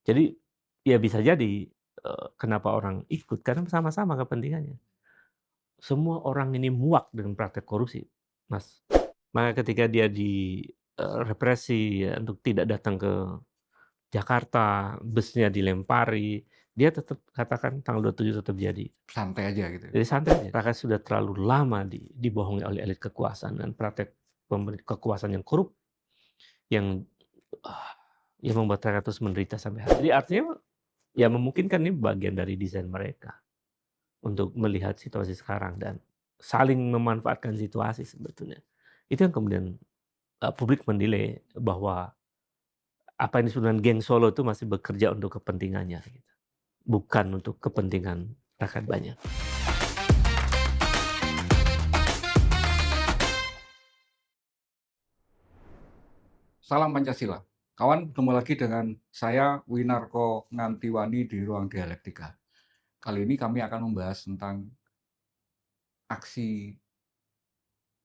Jadi, ya bisa jadi, kenapa orang ikut, karena sama-sama kepentingannya. Semua orang ini muak dengan praktek korupsi, Mas. Maka ketika dia represi ya untuk tidak datang ke Jakarta, busnya dilempari, dia tetap katakan tanggal 27 tetap jadi. Santai aja gitu ya? Jadi santai aja, karena sudah terlalu lama dibohongi oleh elit kekuasaan dan praktek kekuasaan yang korup, yang, ah, yang membuat mereka terus menderita sampai hari ini. Jadi artinya, ya memungkinkan ini bagian dari desain mereka untuk melihat situasi sekarang dan saling memanfaatkan situasi sebetulnya. Itu yang kemudian, publik menilai bahwa apa yang disebut dengan geng Solo itu masih bekerja untuk kepentingannya gitu, bukan untuk kepentingan rakyat banyak. Salam Pancasila. Kawan, ketemu lagi dengan saya Winarko Ngantiwani di Ruang Dialektika. Kali ini kami akan membahas tentang aksi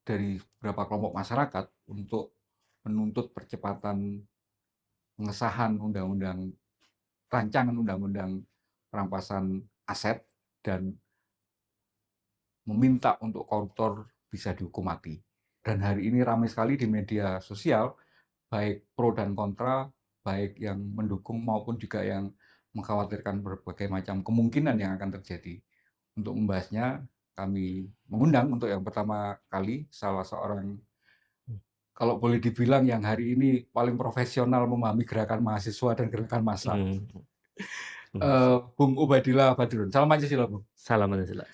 dari beberapa kelompok masyarakat untuk menuntut percepatan pengesahan rancangan undang-undang perampasan aset dan meminta untuk koruptor bisa dihukum mati. Dan hari ini ramai sekali di media sosial, baik pro dan kontra, baik yang mendukung maupun juga yang mengkhawatirkan berbagai macam kemungkinan yang akan terjadi. Untuk membahasnya, kami mengundang untuk yang pertama kali salah seorang, kalau boleh dibilang yang hari ini paling profesional memahami gerakan mahasiswa dan gerakan massa, Mhm, mhm. Bung Ubadillah Badrun. Salam Pancasila, Bung. Salam Pancasila.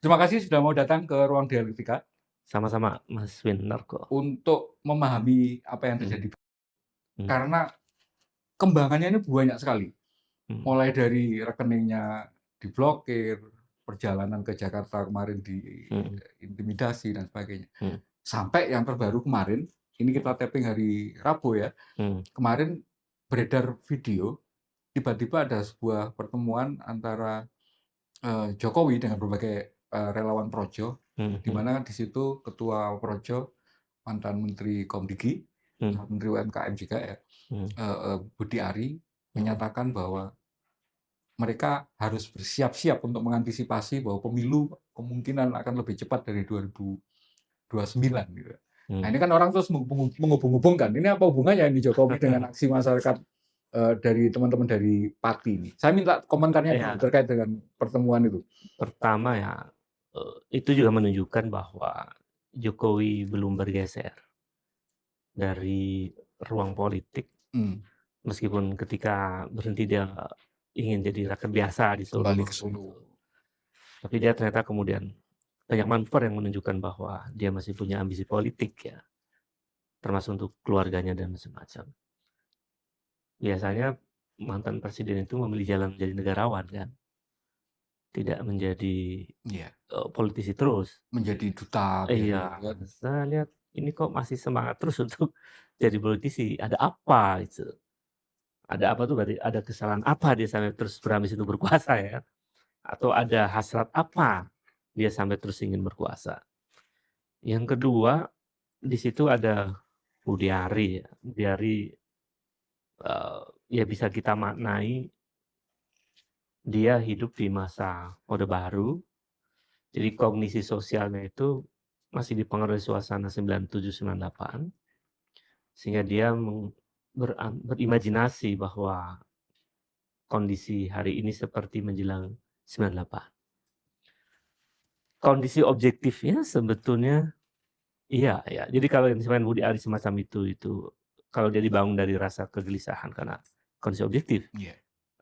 Terima kasih sudah mau datang ke Ruang Dialektika Sama-sama Mas Winarko. untuk memahami apa yang Mhm, terjadi. mhm, Karena kembangannya ini banyak sekali. mhm, Mulai dari rekeningnya diblokir, perjalanan ke Jakarta kemarin mhm, diintimidasi dan sebagainya. mhm, Sampai yang terbaru kemarin, ini kita tapping hari Rabu ya, mhm, kemarin beredar video, tiba-tiba ada sebuah pertemuan antara Jokowi dengan berbagai relawan Projo, mhm, di mhm, mana di situ Ketua Projo, mantan Menteri Komdigi, mhm, Menteri UMKM juga ya, mhm, Budi Ari, mhm, menyatakan bahwa mereka harus bersiap-siap untuk mengantisipasi bahwa pemilu kemungkinan akan lebih cepat dari 2029 gitu. Nah, mhm. ini kan orang terus menghubung-hubungkan, ini apa hubungannya ini Jokowi dengan aksi masyarakat dari teman-teman dari Pati ini? Saya minta komentarnya dulu Ya, terkait dengan pertemuan itu. pertama ya, itu juga menunjukkan bahwa Jokowi belum bergeser dari ruang politik, Hmm, meskipun ketika berhenti dia ingin jadi rakyat biasa di kembali Solo ke Solo. gitu. Tapi dia ternyata kemudian banyak manuver yang menunjukkan bahwa dia masih punya ambisi politik ya, termasuk untuk keluarganya dan macam-macam. Biasanya mantan presiden itu memilih jalan menjadi negarawan kan, tidak menjadi, Iya, politisi terus. menjadi duta biasanya Iya, gitu kan. saya lihat ini kok masih semangat terus untuk jadi politisi, ada apa gitu. Ada apa tuh berarti ada kesalahan apa dia sampai terus berambisi untuk berkuasa ya, atau ada hasrat apa dia sampai terus ingin berkuasa. Yang kedua, di situ ada Budi Ari ya, Budi Ari, ya bisa kita maknai dia hidup di masa Orde Baru, jadi kognisi sosialnya itu masih dipengaruhi suasana 97, 98, sehingga dia berimajinasi bahwa kondisi hari ini seperti menjelang 98. Kondisi objektifnya sebetulnya iya ya, jadi kalau yang disampaikan Budi Ari semacam itu kalau dia dibangun dari rasa kegelisahan karena kondisi objektif, Iya.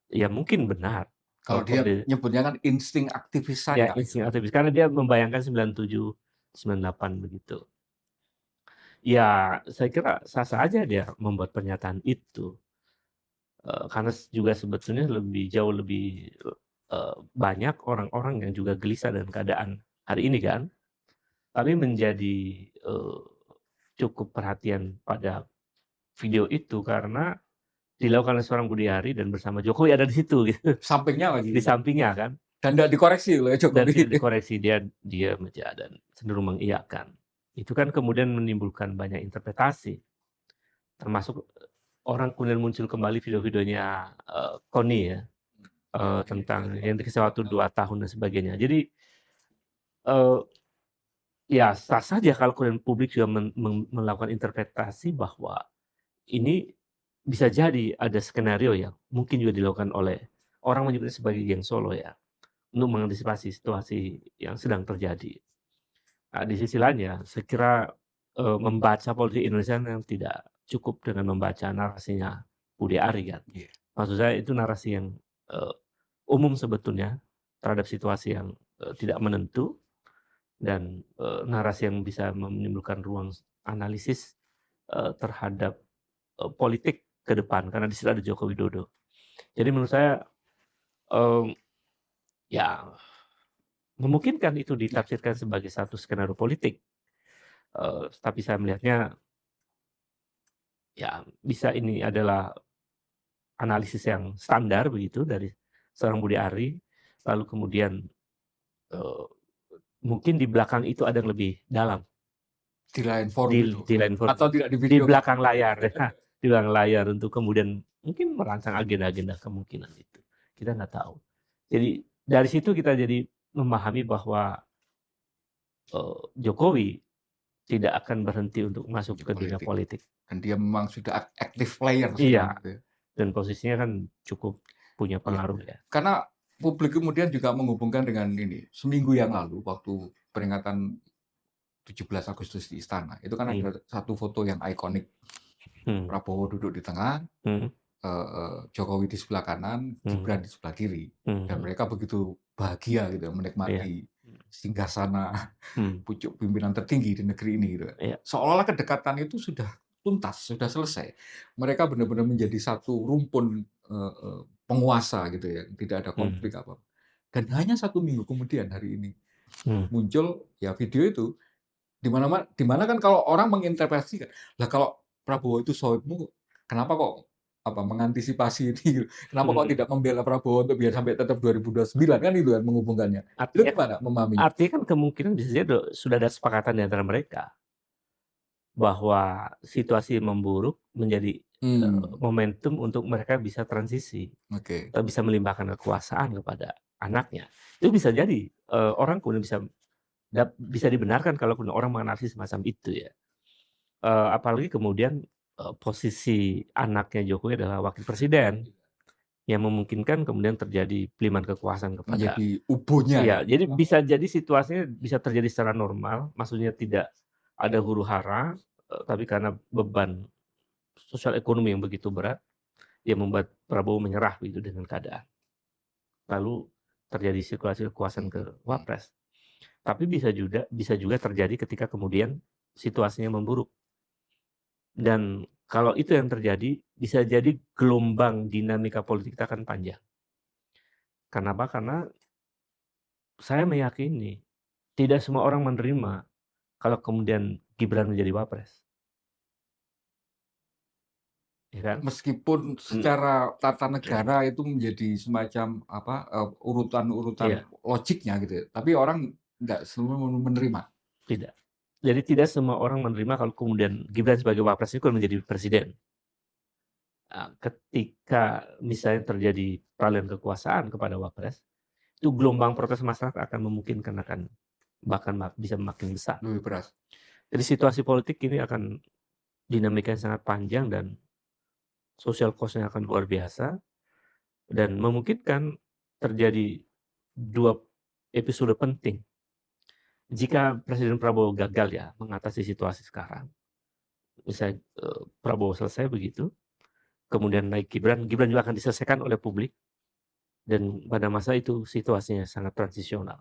ya mungkin benar. Kalau Kalau dia kode nyebutnya kan insting aktivis ya saya gitu. insting aktivis, karena dia membayangkan 97, 98 begitu. Ya saya kira sah-sah aja dia membuat pernyataan itu, karena juga sebetulnya jauh lebih, banyak orang-orang yang juga gelisah dengan keadaan hari ini kan. Kami menjadi, eee, cukup perhatian pada video itu karena dilakukan oleh seorang Budi Ari dan bersama Jokowi ada di situ gitu, Sampingnya lagi di sampingnya kan, dan nggak dikoreksi oleh dan Jokowi. tidak dikoreksi, dia diam aja dan cenderung mengiyakan. Itu kan kemudian menimbulkan banyak interpretasi, termasuk orang kemudian muncul kembali video-videonya, Kony ya, tentang yang dikasih waktu 2 tahun dan sebagainya. Jadi, eee, ya sah saja kalau kemudian publik juga melakukan interpretasi bahwa ini bisa jadi ada skenario yang mungkin juga dilakukan oleh orang menyebutnya sebagai geng Solo ya, untuk mengantisipasi situasi yang sedang terjadi. Nah, di sisi lain ya, saya kira, membaca politik Indonesia yang tidak cukup dengan membaca narasinya Budi Ari kan. Iya. Maksud saya itu narasi yang, eee, umum sebetulnya terhadap situasi yang, tidak menentu dan, narasi yang bisa menimbulkan ruang analisis, terhadap, politik ke depan karena di situ ada Joko Widodo. Jadi menurut saya, mmm, ya memungkinkan itu Ya, ditafsirkan sebagai satu skenario politik, tapi saya melihatnya ya bisa ini adalah analisis yang standar begitu dari seorang Budi Ari, lalu kemudian, eee, mungkin di belakang itu ada yang lebih dalam, di lain forum itu di lain atau forum, tidak di divideokan. belakang layar ya, di belakang layar untuk kemudian mungkin merancang agenda-agenda kemungkinan itu, kita nggak tahu. Jadi dari situ kita jadi memahami bahwa, Jokowi tidak akan berhenti untuk masuk Untuk ke dunia politik politik. dan dia memang sudah active player sekarang Iya, gitu ya. dan posisinya kan cukup punya Iya, pengaruh ya. karena publik kemudian juga menghubungkan dengan ini, seminggu yang lalu waktu peringatan 17 Agustus di Istana, itu kan Mmm, ada satu foto yang ikonik, mhm, Prabowo duduk di tengah, mhm, Jokowi di sebelah kanan, mhm, Gibran di sebelah kiri, dan mhm, mereka begitu bahagia gitu ya iya, menikmati singgasana mhm, pucuk pimpinan tertinggi di negeri ini gitu kan. iya, Seolah-olah kedekatan itu sudah tuntas, sudah selesai. Mereka benar-benar menjadi satu rumpun, penguasa gitu ya, tidak ada mhm, konflik apa. Dan hanya 1 minggu kemudian hari ini mhm, muncul ya video itu, di mana kan kalau orang menginterpretasikan, "Lah kalau Prabowo itu sohibmu, kenapa kok mengantisipasi ini gitu, kenapa kok mhm. tidak membela Prabowo untuk biar sampai tetap 2029?" Kan itu kan menghubungkannya. Itu Artinya gimana memahaminya? artinya kan kemungkinan bisa jadi sudah ada kesepakatan di antara mereka, bahwa situasi memburuk menjadi, Hmm, momentum untuk mereka bisa transisi, oke. bisa melimpahkan kekuasaan kepada anaknya. Itu bisa jadi, orang kemudian bisa dibenarkan kalau kemudian orang menganalisis semacam itu ya. Apalagi kemudian, posisi anaknya Jokowi adalah wakil presiden, yang memungkinkan kemudian terjadi pelimpahan kekuasaan kepada Menjadi ubunya ya? iya, jadi bisa jadi situasinya bisa terjadi secara normal, maksudnya tidak ada huru-hara, tapi karena beban sosial ekonomi yang begitu berat, yang membuat Prabowo menyerah begitu dengan keadaan. Lalu terjadi sirkulasi kekuasaan ke Mhm. Wapres. Tapi bisa juga terjadi ketika kemudian situasinya memburuk. Dan kalau itu yang terjadi, bisa jadi gelombang dinamika politik kita akan panjang. Kenapa? Karena saya meyakini tidak semua orang menerima kalau kemudian Gibran menjadi Wapres, ya kan? Meskipun Mmm, secara tata negara itu menjadi semacam urutan-urutan iya, logiknya gitu ya, tapi orang nggak semua menerima. tidak. Jadi tidak semua orang menerima kalau kemudian Gibran sebagai Wapres itu menjadi presiden. Ketika misalnya terjadi peralihan kekuasaan kepada Wapres, itu gelombang protes masyarakat akan memungkinkan akan bahkan bisa makin besar. Lebih beras. Jadi situasi politik ini akan dinamika yang sangat panjang dan social cost-nya akan luar biasa dan memungkinkan terjadi 2 episode penting. Jika Presiden Prabowo gagal ya mengatasi situasi sekarang, misalnya, Prabowo selesai begitu, kemudian naik Gibran, Gibran juga akan diselesaikan oleh publik dan pada masa itu situasinya sangat transisional.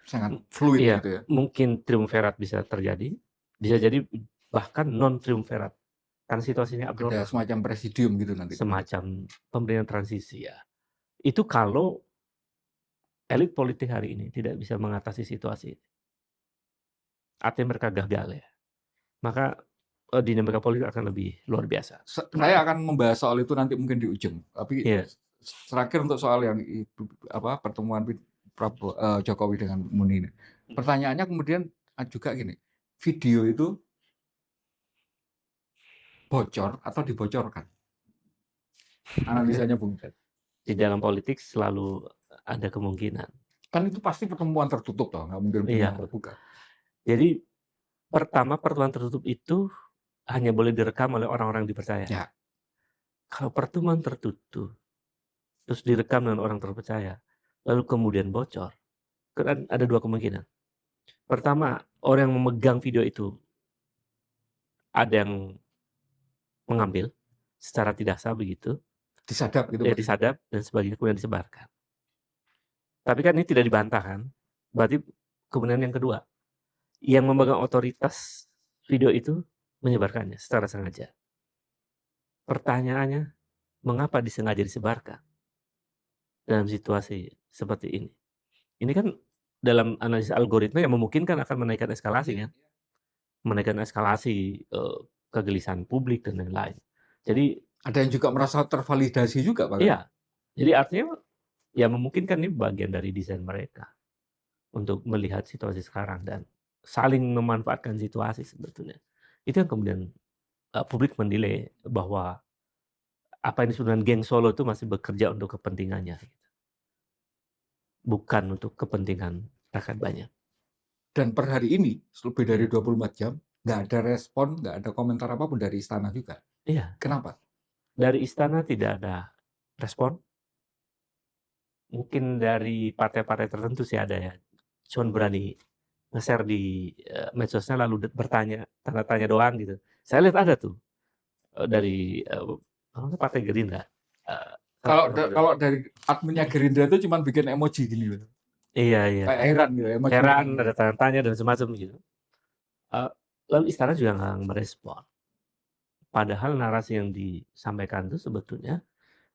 Sangat fluid Iya, gitu ya. mungkin triumvirat bisa terjadi, bisa jadi bahkan non triumvirat karena situasinya Ada abnormal, semacam presidium gitu nanti. semacam pemerintahan transisi ya. Itu kalau elit politik hari ini tidak bisa mengatasi situasi, artinya mereka gagal ya. Maka, dinamika politik akan lebih luar biasa. Saya akan membahas soal itu nanti mungkin di ujung, tapi Iya, terakhir untuk soal yang pertemuan Jokowi dengan Muni ini. Pertanyaannya kemudian, juga gini, video itu bocor atau dibocorkan? Analisanya Bung Ted. Di dalam politik selalu ada kemungkinan. Kan itu pasti pertemuan tertutup toh, nggak mungkin pertemuan Iya. terbuka. Jadi pertama pertemuan tertutup itu hanya boleh direkam oleh orang-orang dipercaya. Ya. Kalau pertemuan tertutup, terus direkam dengan orang terpercaya, lalu kemudian bocor, kan ada 2 kemungkinan. Pertama, orang yang memegang video itu ada yang mengambil secara tidak sah begitu, Disadap gitu ya Pak. disadap dan sebagainya kemudian disebarkan. Tapi kan ini tidak dibantah kan, berarti kemudian yang kedua, yang memegang otoritas video itu menyebarkannya secara sengaja. Pertanyaannya, mengapa disengaja disebarkan dalam situasi seperti ini? Ini kan dalam analisis algoritma yang memungkinkan akan menaikkan eskalasi kan, menaikkan eskalasi, kegelisahan publik dan lain-lain. Jadi Ada yang juga merasa tervalidasi juga Pak kan? iya, jadi artinya ya memungkinkan ini bagian dari desain mereka untuk melihat situasi sekarang dan saling memanfaatkan situasi sebetulnya. Itu yang kemudian, publik menilai bahwa apa yang disebut dengan geng Solo itu masih bekerja untuk kepentingannya gitu, bukan untuk kepentingan rakyat banyak. Dan per hari ini, lebih dari 24 jam, nggak ada respon, nggak ada komentar apapun dari istana juga. Iya, Kenapa? dari istana tidak ada respon, mungkin dari partai-partai tertentu sih ada ya, cuman berani nge-share di, medsosnya lalu bertanya, tanda tanya doang gitu. Saya lihat ada tuh, dari, apa namanya, Partai Gerindra, eee, Kalau dari adminnya Gerindra itu cuma bikin emoji gini loh. iya iya, Kayak heran gitu, emoji heran, heran. ada tanda tanya dan semacam gitu. Eee, lalu istana juga nggak merespon. Padahal narasi yang disampaikan itu sebetulnya,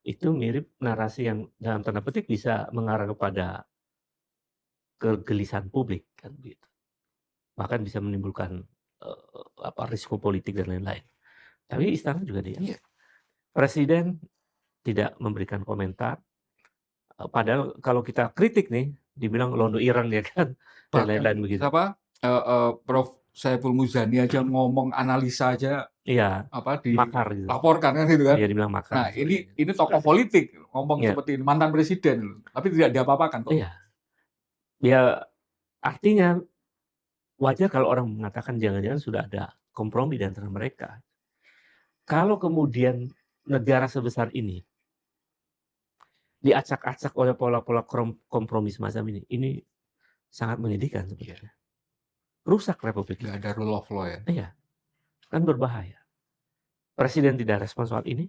itu mirip narasi yang dalam tanda petik bisa mengarah kepada kegelisahan publik kan begitu. Bahkan bisa menimbulkan, risiko politik dan lain-lain. Tapi istana juga diam. Iya. Presiden tidak memberikan komentar, padahal kalau kita kritik nih, dibilang londo irang ya kan, dan Bahkan lain-lain begitu. siapa, Prof. Saiful Muzani aja ngomong analisa aja Iya, apa, makar gitu. dilaporkan kan gitu kan. Iya dibilang makar Nah, dan sebagainya. ini tokoh politik ngomong Iya, seperti ini, mantan presiden loh, tapi tidak diapa-apakan kok. iya. Ya artinya wajar kalau orang mengatakan jangan-jangan sudah ada kompromi di antara mereka. Kalau kemudian negara sebesar ini diacak-acak oleh pola-pola kompromi semacam ini sangat menyedihkan Iya. sebetulnya. Rusak republik Nggak ini. ada rule of law ya. Iya, kan berbahaya. Presiden tidak respon soal ini,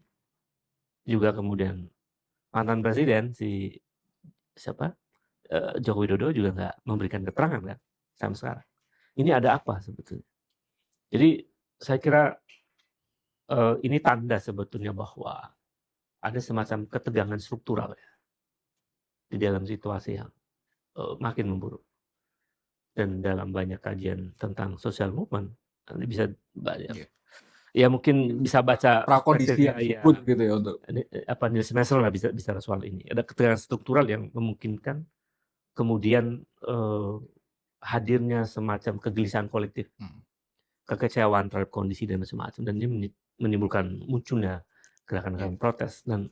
juga kemudian mantan presiden siapa, Joko Widodo juga nggak memberikan keterangan kan, sampai sekarang. Ini ada apa sebetulnya? Jadi saya kira, ini tanda sebetulnya bahwa ada semacam ketegangan struktural ya, di dalam situasi yang, makin memburuk. Dan dalam banyak kajian tentang social movement, nanti bisa banyak Iya. ya mungkin bisa baca Prakondisi yang perspektifnya ya, disebut gitu ya untuk Nielsen Massel lah bisa bicara soal ini. Ada ketegangan struktural yang memungkinkan kemudian, hadirnya semacam kegelisahan kolektif, kekecewaan terhadap kondisi dan macam-macam, dan ini menimbulkan munculnya gerakan-gerakan protes dan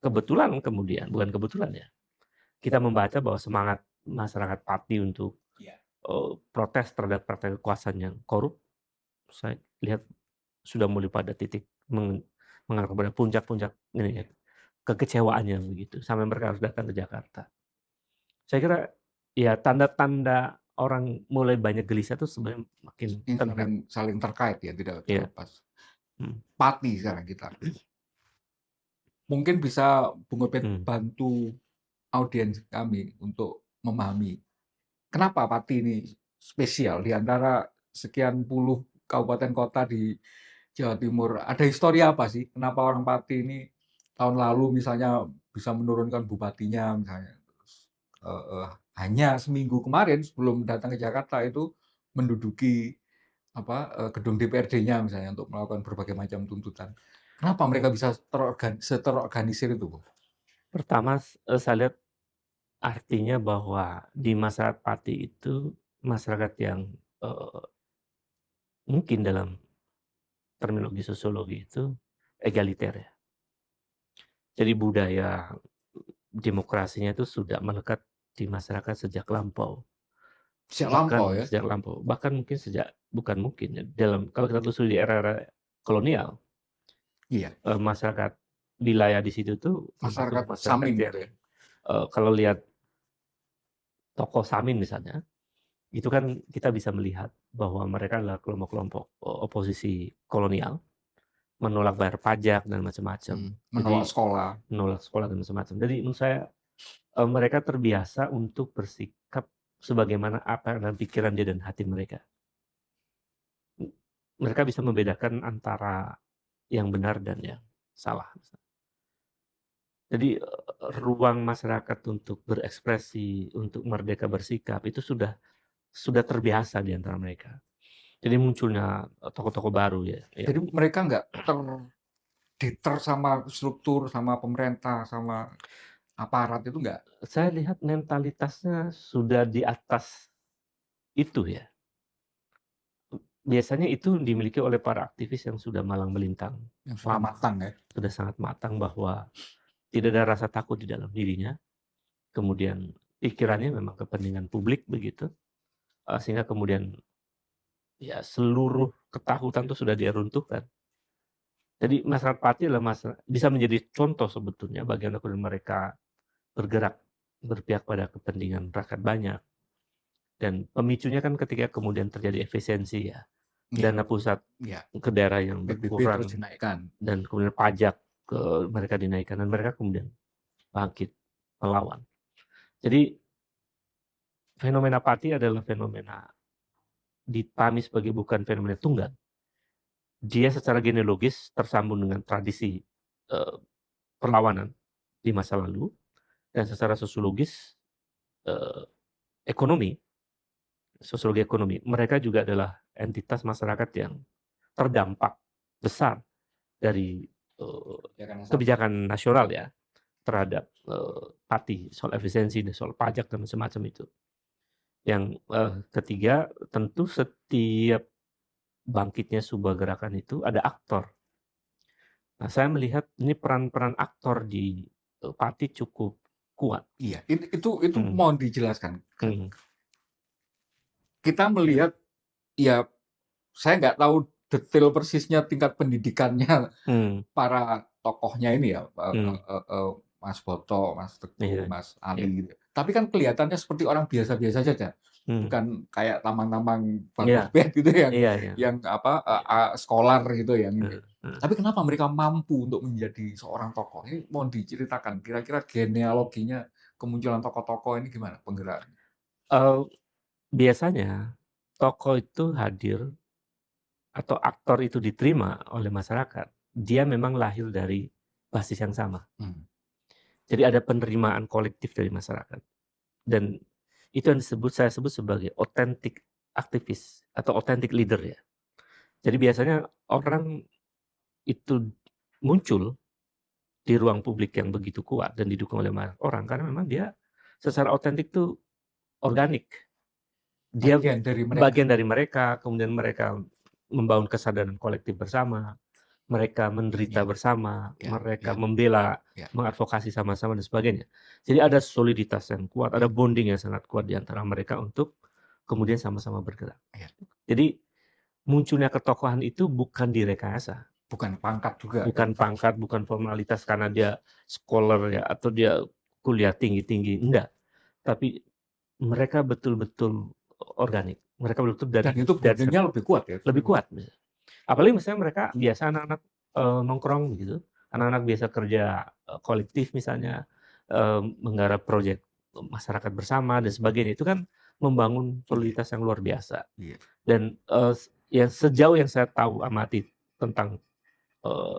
kebetulan kemudian, bukan kebetulan ya, kita membaca bahwa semangat masyarakat Pati untuk, protes terhadap partai kekuasaan yang korup, saya lihat sudah mulai pada titik mengarah kepada puncak-puncak ini ya, kekecewaannya begitu, sampai mereka harus datang ke Jakarta. Saya kira ya tanda-tanda orang mulai banyak gelisah itu sebenarnya makin ini terlihat. saling terkait ya, tidak Iya. terlepas. Mhm. Pati sekarang kita. Mungkin bisa Bung Obed Mhm. bantu audiens kami untuk memahami kenapa Pati ini spesial di antara sekian puluh kabupaten kota di Jawa Timur. Ada histori apa sih? Kenapa orang Pati ini tahun lalu misalnya bisa menurunkan bupatinya misalnya. Terus, hanya seminggu kemarin sebelum datang ke Jakarta itu menduduki gedung DPRD-nya misalnya untuk melakukan berbagai macam tuntutan. Kenapa mereka bisa seterorganisir itu, Bu? Pertama, saya lihat artinya bahwa di masyarakat Pati itu masyarakat yang, eee, mungkin dalam terminologi sosiologi itu egaliter ya. Jadi budaya demokrasinya itu sudah melekat di masyarakat sejak lampau. Sejak lampau ya? Bahkan mungkin bukan mungkin ya, kalau kita telusuri di era-era kolonial, Iya, masyarakat wilayah di situ tuh termasuk masyarakat masyarakat Samin yang, gitu ya? kalau lihat tokoh Samin misalnya, itu kan kita bisa melihat bahwa mereka adalah kelompok-kelompok, oposisi kolonial, menolak bayar pajak dan macam-macam. Menolak Jadi sekolah. menolak sekolah dan macam-macam. Jadi menurut saya, mereka terbiasa untuk bersikap sebagaimana apa dalam pikiran dia dan hati mereka. Mereka bisa membedakan antara yang benar dan yang salah. Jadi, ruang masyarakat untuk berekspresi, untuk merdeka bersikap itu sudah terbiasa di antara mereka. Jadi munculnya, tokoh-tokoh baru ya Jadi yang mereka nggak deter sama struktur, sama pemerintah, sama aparat itu nggak? saya lihat mentalitasnya sudah di atas itu ya. Biasanya itu dimiliki oleh para aktivis yang sudah malang melintang Yang sudah lama, matang ya? sudah sangat matang bahwa tidak ada rasa takut di dalam dirinya, kemudian pikirannya memang kepentingan publik begitu, sehingga kemudian ya seluruh ketakutan itu sudah dia runtuhkan. Jadi masyarakat Pati adalah bisa menjadi contoh sebetulnya bagaimana kemudian mereka bergerak, berpihak pada kepentingan rakyat banyak, dan pemicunya kan ketika kemudian terjadi efisiensi ya, Iya, dana pusat iya. ke daerah yang PBB terus berkurang dinaikkan. dan kemudian pajak ke mereka dinaikkan dan mereka kemudian bangkit, melawan. Jadi fenomena Pati adalah fenomena dipahami sebagai bukan fenomena tunggal. Dia secara genealogis tersambung dengan tradisi, eee, perlawanan di masa lalu dan secara sosiologis, eee, ekonomi, sosiologi ekonomi, mereka juga adalah entitas masyarakat yang terdampak besar dari, Ya kan sama. kebijakan nasional ya, terhadap, Pati, soal efisiensi dan soal pajak dan macam-macam itu. Yang, ketiga tentu setiap bangkitnya sebuah gerakan itu ada aktor. Nah, saya melihat ini peran-peran aktor di, Pati cukup kuat. Iya, itu Mhm, mohon dijelaskan. mhm, Kita melihat, ya saya nggak tahu detail persisnya tingkat pendidikannya mhm, para tokohnya ini ya, mhm, Mas Boto, Mas Teguh, iya, Mas iya, Ali gitu. Tapi kan kelihatannya seperti orang biasa-biasa saja, mhm, bukan kayak tamang-tamang Bang iya, Obed gitu iya, iya, yang apa, iya, scholar gitu yang ini. heeh, heeh. Tapi kenapa mereka mampu untuk menjadi seorang tokoh? Ini mohon diceritakan, kira-kira genealoginya kemunculan tokoh-tokoh ini gimana penggeraknya? Eee, Biasanya tokoh itu hadir atau aktor itu diterima oleh masyarakat, dia memang lahir dari basis yang sama. Mmm, Jadi ada penerimaan kolektif dari masyarakat dan itu yang saya sebut sebagai authentic aktivis atau authentic leader ya. Jadi biasanya orang itu muncul di ruang publik yang begitu kuat dan didukung oleh banyak orang karena memang dia secara otentik tuh organik. Dia bagian dari mereka. bagian dari mereka, kemudian mereka membangun kesadaran kolektif bersama, mereka menderita Ya, bersama, ya, mereka ya, membela, ya. mengadvokasi sama-sama dan sebagainya. Jadi ada soliditas yang kuat, ada Mmm, bonding yang sangat kuat di antara mereka untuk kemudian sama-sama bergerak. iya. Jadi munculnya ketokohan itu bukan direkayasa, Bukan pangkat juga ya? bukan pangkat, bukan formalitas karena dia scholar ya atau dia kuliah tinggi-tinggi, enggak. Tapi mereka betul-betul organik. Mereka betul-betul Dan dari itu bonding-nya lebih kuat ya? lebih kuat. Apalagi misalnya mereka biasa anak-anak, nongkrong gitu, anak-anak biasa kerja, kolektif misalnya, menggarap proyek masyarakat bersama dan sebagainya, itu kan membangun Iya, soliditas yang luar biasa. iya. Dan, ya sejauh yang saya tahu amati tentang, eee,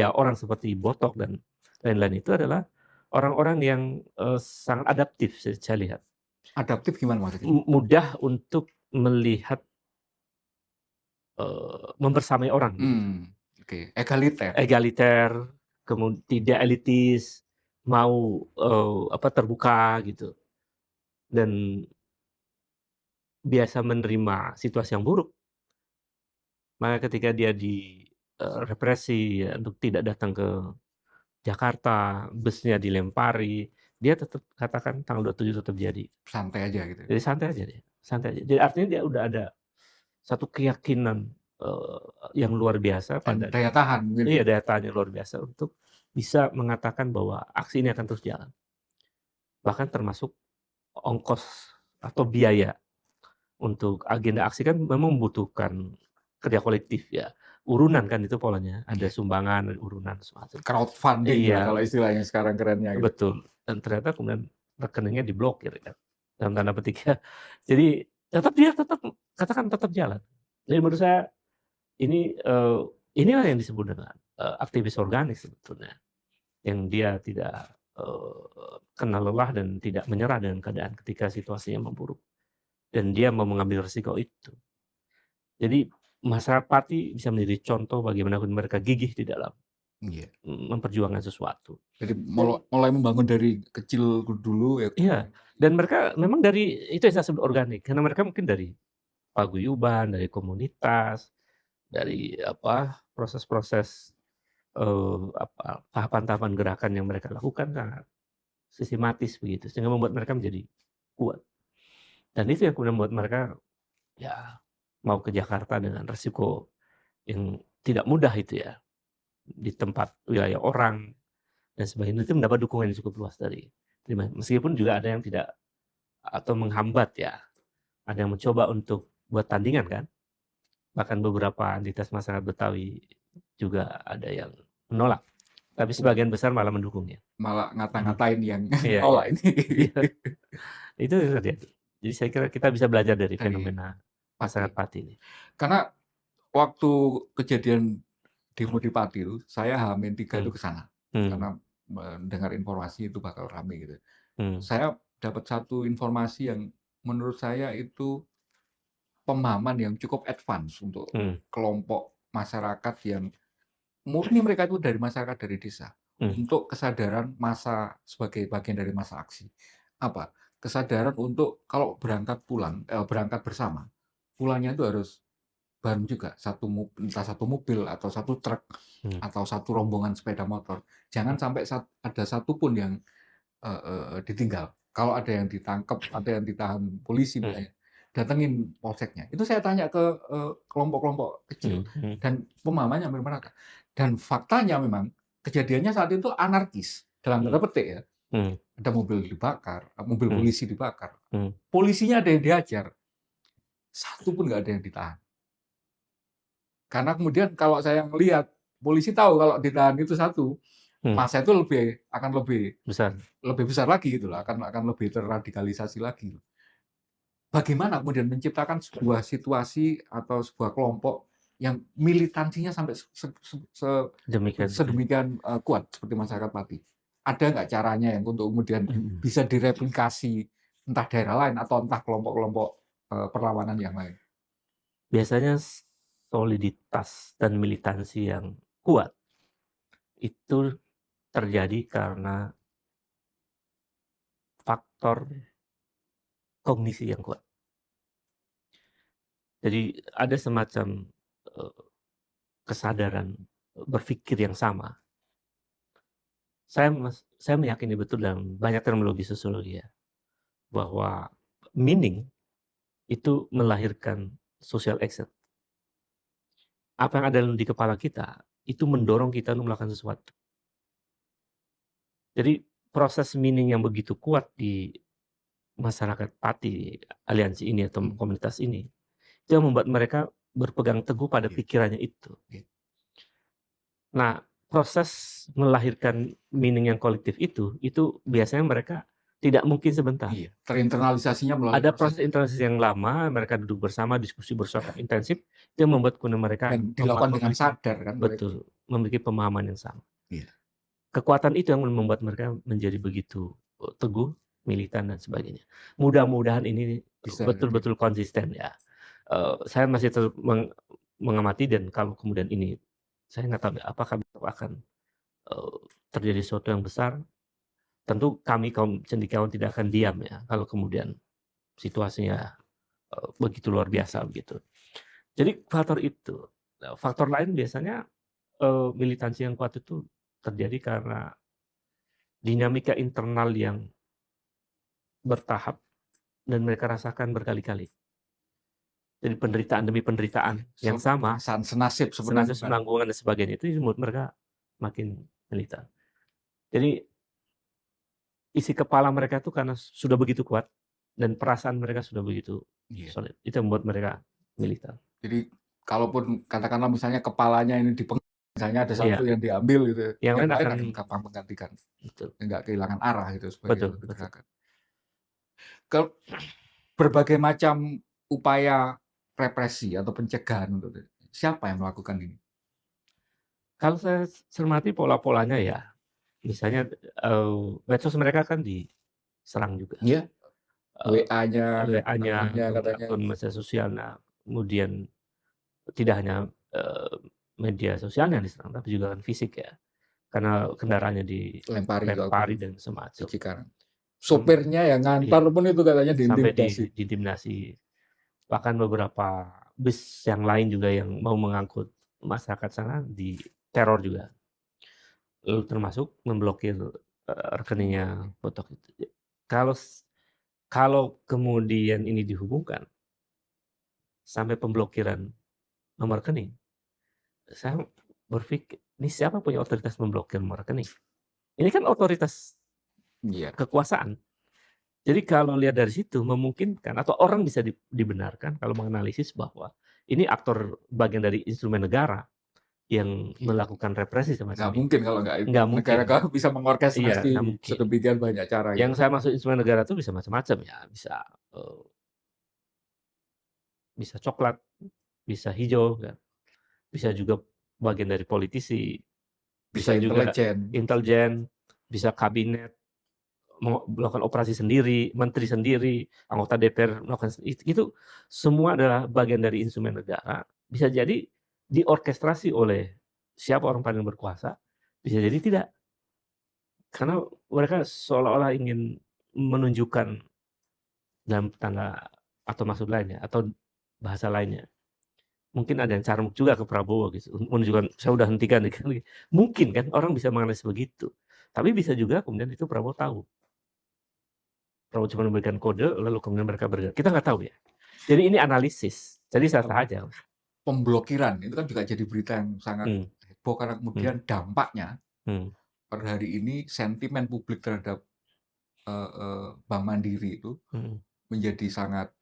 ya orang seperti Botok dan lain-lain itu adalah orang-orang yang, sangat adaptif saya lihat. Adaptif gimana maksudnya? Mudah untuk melihat, membersamai orang begitu. Oke, egaliter. Egaliter, tidak elitis, mau, apa, terbuka gitu, dan biasa menerima situasi yang buruk. Maka ketika dia represi ya untuk tidak datang ke Jakarta, busnya dilempari, dia tetap katakan tanggal 27 tetap jadi. Santai aja gitu. Jadi santai aja dia, santai aja. Jadi artinya dia udah ada satu keyakinan, yang luar biasa Dan pada daya tahan mungkin iya, ya. daya tahan yang luar biasa untuk bisa mengatakan bahwa aksi ini akan terus jalan. Bahkan termasuk ongkos atau biaya untuk agenda aksi kan memang membutuhkan kerja kolektif ya. Urunan kan itu polanya, ada Iya. sumbangan, ada urunan semacam. Crowdfunding lah Iya, kalau istilahnya sekarang kerennya gitu. betul. Dan ternyata kemudian rekeningnya diblokir kan, dalam tanda petik ya. Jadi dia tetap katakan tetap jalan. Jadi menurut saya inilah yang disebut dengan, aktivis organik sebetulnya. Yang dia tidak, kenal lelah dan tidak menyerah dengan keadaan ketika situasinya memburuk. Dan dia mau mengambil resiko itu. Jadi masyarakat Pati bisa menjadi contoh bagaimana mereka gigih di dalam, Iya. memperjuangkan sesuatu. Jadi Dan mulai membangun dari kecil dulu ya. iya, dan mereka memang dari itu yang saya sebut organik, karena mereka mungkin dari paguyuban, dari komunitas, dari proses-proses, tahapan-tahapan gerakan yang mereka lakukan sangat sistematis begitu, sehingga membuat mereka menjadi kuat. Dan itu yang kemudian membuat mereka, ya mau ke Jakarta dengan resiko yang tidak mudah itu ya, di tempat wilayah orang dan sebagainya, itu mendapat dukungan yang cukup luas meskipun juga ada yang tidak atau menghambat ya, ada yang mencoba untuk buat tandingan kan, bahkan beberapa entitas masyarakat Betawi juga ada yang menolak, tapi sebagian besar malah mendukungnya. Malah Mhm. ngata-ngatain yang Iya, iya. nolak ini. Iya, itu yang terjadi. Jadi saya kira kita bisa belajar dari Dari fenomena Pati. masyarakat Pati ini. Karena waktu kejadian demo di Pati itu, saya H-3 itu Hmm, ke sana. hmm, Karena mendengar informasi itu bakal rame gitu. hmm, Saya dapat satu informasi yang menurut saya itu pemahaman yang cukup advance untuk hmm, kelompok masyarakat yang murni mereka itu dari masyarakat dari desa. hmm, Untuk kesadaran massa sebagai bagian dari massa aksi. Apa? Kesadaran untuk kalau berangkat bersama, pulangnya itu harus bareng juga, entah satu mobil atau satu truk hmm, atau satu rombongan sepeda motor. Jangan sampai ada satu pun yang ditinggal. Kalau ada yang ditangkap, ada yang ditahan polisi hmm, misalnya, datengin polseknya. Itu saya tanya ke kelompok-kelompok kecil hmm, hmm, dan pemahamannya hampir merata. Dan faktanya memang kejadiannya saat itu anarkis dalam hmm, tanda petik ya. hmm, Ada mobil dibakar, mobil hmm, polisi dibakar. hmm, Polisinya ada yang dihajar, satu pun nggak ada yang ditahan. Karena kemudian kalau saya melihat polisi tahu kalau ditahan itu satu, hmm, massa itu akan lebih besar. lebih besar lagi gitu loh, akan lebih terradikalisasi lagi. Bagaimana kemudian menciptakan sebuah situasi atau sebuah kelompok yang militansinya sampai Demikian gitu ya. sedemikian kuat seperti masyarakat Pati? Ada nggak caranya yang untuk kemudian Hmm. bisa direplikasi entah daerah lain atau entah kelompok-kelompok perlawanan yang lain? Biasanya soliditas dan militansi yang kuat itu terjadi karena faktor kognisi yang kuat. Jadi ada semacam, eee, kesadaran berpikir yang sama. Saya meyakini betul dalam banyak terminologi sosiologi ya, bahwa meaning itu melahirkan social action. Apa yang ada di kepala kita, itu mendorong kita untuk melakukan sesuatu. Jadi proses meaning yang begitu kuat di masyarakat Pati, aliansi ini atau Hmm, komunitas ini, itu yang membuat mereka berpegang teguh pada iya, pikirannya itu. iya, Nah, proses melahirkan meaning yang kolektif itu biasanya mereka tidak mungkin sebentar. iya. Terinternalisasinya melalui Ada proses proses interaksi yang lama, mereka duduk bersama, diskusi bersama intensif, itu yang membuat kemudian mereka dan dilakukan dengan memiliki sadar kan mereka. betul, memiliki pemahaman yang sama. Iya, Kekuatan itu yang membuat mereka menjadi begitu, teguh, militan dan sebagainya. Mudah-mudahan ini bisa betul-betul konsisten ya. Saya masih terus mengamati dan kalau kemudian ini saya nggak tahu ya apakah besok akan, eee, terjadi sesuatu yang besar, tentu kami kaum cendekiawan tidak akan diam ya kalau kemudian situasinya, begitu luar biasa begitu. Jadi faktor itu. Nah, faktor lain biasanya, militansi yang kuat itu terjadi karena dinamika internal yang bertahap dan mereka rasakan berkali-kali. Jadi penderitaan demi penderitaan yang sama, Perasaan senasib sebenarnya senasib kan. senanggungan dan sebagainya itu membuat mereka makin militan. Jadi isi kepala mereka tuh karena sudah begitu kuat dan perasaan mereka sudah begitu Iya. solid, itu yang membuat mereka militan. Jadi kalaupun katakanlah misalnya kepalanya ini misalnya ada Iya, satu yang diambil gitu, yang yang lain lain akan akan gampang menggantikan, betul, nggak kehilangan arah gitu sebagai betul, suatu betul. gerakan. Kalau berbagai macam upaya represi atau pencegahan untuk siapa yang melakukan ini? Kalau saya cermati pola-polanya ya, misalnya, medsos mereka kan diserang juga, Iya, eee, WA-nya, WA-nya, namanya kemudian katanya akun media sosial. Nah, kemudian tidak hanya, media sosialnya yang diserang, tapi juga kan fisik ya, karena kendaraannya lempari waktu dilempari dan semacam. cuci kanan. Sem Sopirnya yang iya, ngantar pun itu katanya sampai diintimidasi. diintimidasi. Bahkan beberapa bus yang lain juga yang mau mengangkut masyarakat sana diteror juga. Termasuk memblokir, rekeningnya Potok itu. Kalau kalau kemudian ini dihubungkan sampai pemblokiran nomor rekening, saya berpikir, "Ini siapa punya otoritas memblokir nomor rekening?" Ini kan otoritas Iya, kekuasaan. Jadi kalau lihat dari situ memungkinkan atau orang bisa dibenarkan kalau menganalisis bahwa ini aktor bagian dari instrumen negara yang iya. melakukan represi Nggak semacam ini. mungkin kalau nggak Nggak mungkin. negara kalau bisa Iya, nggak mengorkestrasi mungkin. sedemikian banyak cara Yang gitu. saya maksud instrumen negara itu bisa macam-macam ya, eee, bisa coklat, bisa hijau kan, bisa juga bagian dari politisi, Bisa bisa juga intelijen. intelijen, bisa kabinet, melakukan operasi sendiri, menteri sendiri, anggota DPR melakukan itu semua adalah bagian dari instrumen negara, bisa jadi diorkestrasi oleh siapa orang paling berkuasa, bisa jadi tidak. Karena mereka seolah-olah ingin menunjukkan dalam tanda atau maksud lainnya, atau bahasa lainnya, mungkin ada yang carmuk juga ke Prabowo gitu, menunjukkan, "Saya udah hentikan nih," kan. Mungkin kan orang bisa menganalisis begitu. Tapi bisa juga kemudian itu Prabowo tahu. Prabowo cuma memberikan kode, lalu kemudian mereka bergerak. Kita nggak tahu ya. Jadi ini analisis, jadi sah-sah aja. Pemblokiran itu kan juga jadi berita yang sangat Hmm, heboh karena hmm, kemudian dampaknya hmm, per hari ini sentimen publik terhadap, Bank Mandiri itu hmm, menjadi sangat,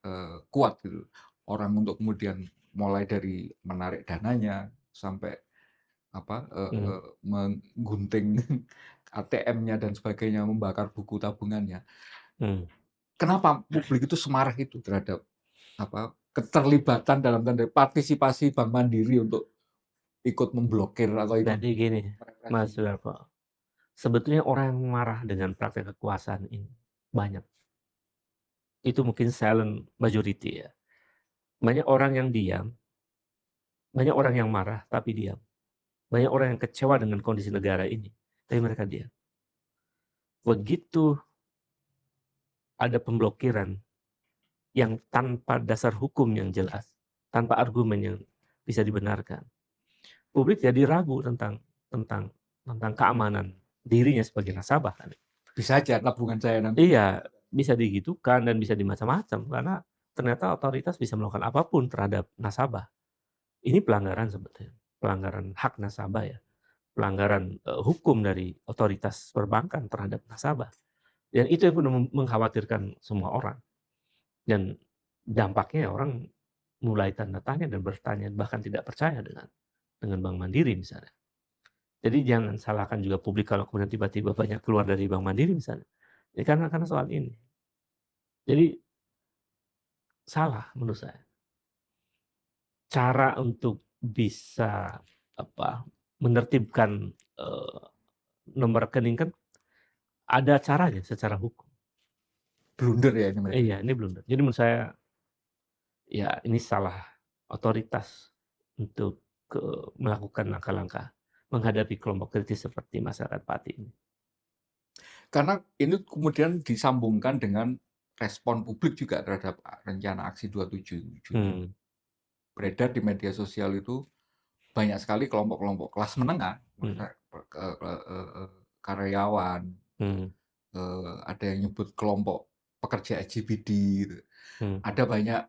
kuat gitu. Orang untuk kemudian mulai dari menarik dananya sampai apa, hmm, menggunting ATM-nya dan sebagainya, membakar buku tabungannya. hmm. Kenapa publik itu semarah itu terhadap apa, keterlibatan dalam tanda partisipasi Bank Mandiri untuk ikut memblokir atau ikut Jadi gini, merepresi? Mas Sunarko, sebetulnya orang yang marah dengan praktek kekuasaan ini banyak. Itu mungkin silent majority ya. Banyak orang yang diam, banyak orang yang marah tapi diam. Banyak orang yang kecewa dengan kondisi negara ini, tapi mereka diam. Begitu ada pemblokiran yang tanpa dasar hukum yang jelas, tanpa argumen yang bisa dibenarkan, publik jadi ragu tentang tentang keamanan dirinya sebagai nasabah kan. Bisa aja tabungan saya nanti Iya, bisa digitukan dan bisa dimacam-macam karena ternyata otoritas bisa melakukan apapun terhadap nasabah. Ini pelanggaran sebetulnya, pelanggaran hak nasabah ya, pelanggaran, hukum dari otoritas perbankan terhadap nasabah. Dan itu yang penuh mengkhawatirkan semua orang. Dan dampaknya orang mulai tanda tanya dan bertanya, bahkan tidak percaya dengan Bank Mandiri misalnya. Jadi jangan salahkan juga publik kalau kemudian tiba-tiba banyak keluar dari Bank Mandiri misalnya. Ya karena soal ini. Jadi salah menurut saya. Cara untuk bisa apa, menertibkan, nomor rekening kan ada caranya secara hukum. blunder ya ini mereka. Iya, ini blunder. Jadi menurut saya, ya ini salah otoritas untuk melakukan langkah-langkah menghadapi kelompok kritis seperti masyarakat Pati ini. Karena ini kemudian disambungkan dengan respon publik juga terhadap rencana aksi 27 Juni. Hmm, Beredar di media sosial itu banyak sekali kelompok-kelompok kelas menengah, Mhm. karyawan, Mhm. ada yang nyebut kelompok pekerja LGBT gitu. Mhm. Ada banyak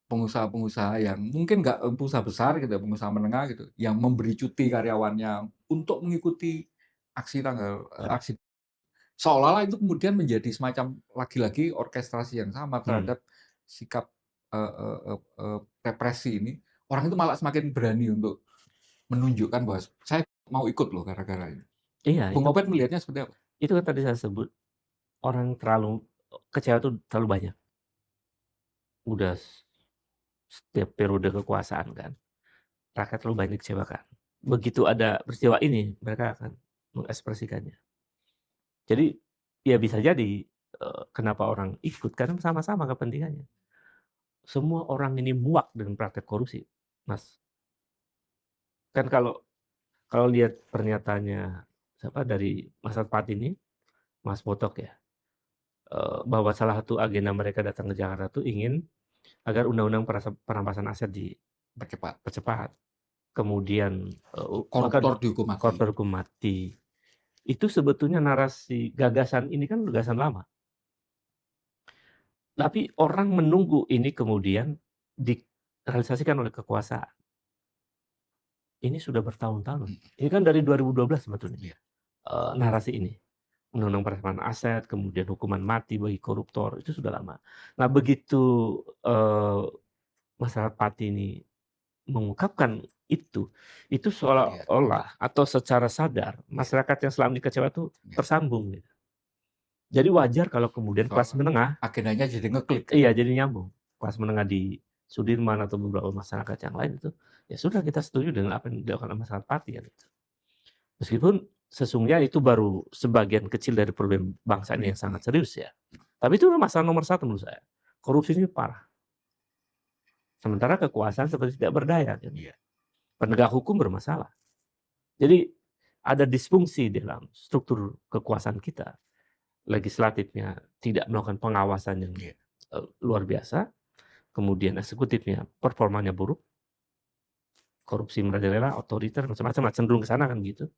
pengusaha-pengusaha yang mungkin nggak pengusaha besar gitu ya, pengusaha menengah gitu, yang memberi cuti karyawannya untuk mengikuti Ya. aksi seolah-olah itu kemudian menjadi semacam lagi-lagi orkestrasi yang sama Mhm. terhadap sikap, represi ini. Orang itu malah semakin berani untuk menunjukkan bahwa, "Saya mau ikut loh gara-gara ini." Iya, Bung Obed melihatnya seperti apa? itu kan tadi saya sebut, orang terlalu kecewa tuh terlalu banyak. Udah setiap periode kekuasaan kan, rakyat terlalu banyak dikecewakan. Begitu ada peristiwa ini, mereka akan mengekspresikannya. Jadi, ya bisa jadi, kenapa orang ikut, karena sama-sama kepentingannya. Semua orang ini muak dengan praktek korupsi, Mas. Kan kalau kalau lihat pernyataannya siapa, dari Mas Alpat ini, Mas Botok ya, bahwa salah satu agenda mereka datang ke Jakarta tuh ingin agar undang-undang perampasan aset Percepat, dipercepat. Kemudian, bahkan koruptor dihukum mati. koruptor hukum mati. Itu sebetulnya narasi gagasan ini kan gagasan lama, tapi orang menunggu ini kemudian direalisasikan oleh kekuasaan. Ini sudah bertahun-tahun. Mhm, Ini kan dari 2012 sebetulnya, iya, narasi ini. Undang-undang perampasan aset, kemudian hukuman mati bagi koruptor, itu sudah lama. Nah begitu, masyarakat Pati ini mengungkapkan itu iya, seolah-olah atau secara sadar iya, masyarakat yang selama ini kecewa tuh iya. tersambung gitu. Jadi wajar kalau kemudian kelas Seolah menengah agendanya jadi ngeklik gitu. iya jadi nyambung. Kelas menengah di Sudirman atau beberapa masyarakat yang lain itu, ya sudah kita setuju dengan apa yang dilakukan oleh masyarakat Pati kan gitu. Meskipun sesungguhnya itu baru sebagian kecil dari problem bangsa ini yang sangat serius ya. Tapi itu masalah nomor satu menurut saya. Korupsi ini parah. Sementara kekuasaan seperti tidak berdaya kan. Iya, Penegak hukum bermasalah. Jadi ada disfungsi dalam struktur kekuasaan kita. Legislatifnya tidak melakukan pengawasan yang iya. luar biasa, kemudian eksekutifnya performanya buruk, korupsi merajalela, otoriter, macam-macam lah, cenderung ke sana kan gitu.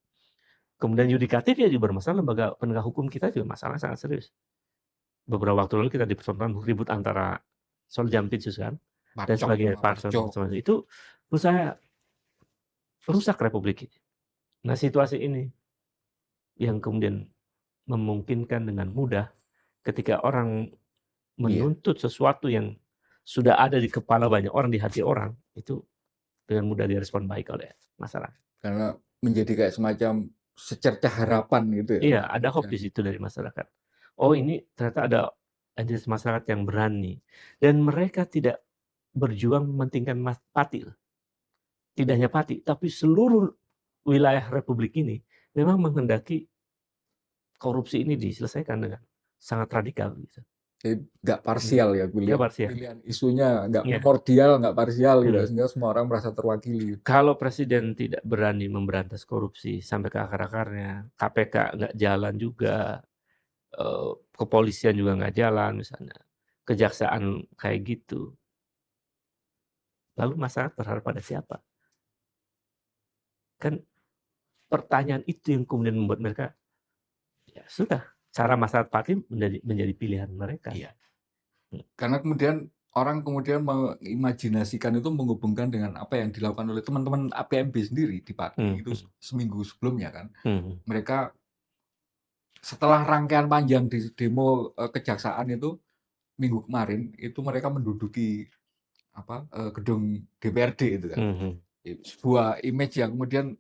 Kemudian yudikatif ya juga bermasalah, lembaga penegak hukum kita juga masalahnya sangat serius. Beberapa waktu lalu kita dipertontonkan ribut antara Sol Jampitsus kan, dan Barcok sebagainya, sama Pansel Barjo. macam-macam. Itu menurut saya rusak republik ini. Nah situasi ini yang kemudian memungkinkan dengan mudah ketika orang Iya, menuntut sesuatu yang sudah ada di kepala banyak orang, di hati orang, itu dengan mudah direspon baik oleh masyarakat. karena menjadi kayak semacam secercah harapan gitu ya. Iya, ada hope Dan di situ dari masyarakat. Oh ini ternyata ada entitas masyarakat yang berani, dan mereka tidak berjuang mementingkan Pati loh. Tidak hanya Pati, tapi seluruh wilayah republik ini memang menghendaki korupsi ini diselesaikan dengan sangat radikal gitu. jadi nggak Mhm. parsial ya Nggak pilihan parsial. pilihan isunya, nggak Iya. primordial, nggak parsial gitu, Mhm. sehingga semua orang merasa terwakili. Kalau presiden tidak berani memberantas korupsi sampai ke akar-akarnya, KPK nggak jalan juga, kepolisian juga nggak jalan misalnya, kejaksaan kayak gitu, lalu masyarakat berharap pada siapa? Kan pertanyaan itu yang kemudian membuat mereka, ya sudah, cara masyarakat Pati menjadi pilihan mereka. Iya. Mhm. Karena kemudian orang kemudian mengimajinasikan itu menghubungkan dengan apa yang dilakukan oleh teman-teman APMB sendiri di Pati, Mhm. itu seminggu sebelumnya kan. Mhm. Mereka setelah rangkaian panjang di demo, kejaksaan itu minggu kemarin, itu mereka menduduki apa, gedung DPRD itu kan. Mhm. Sebuah image yang kemudian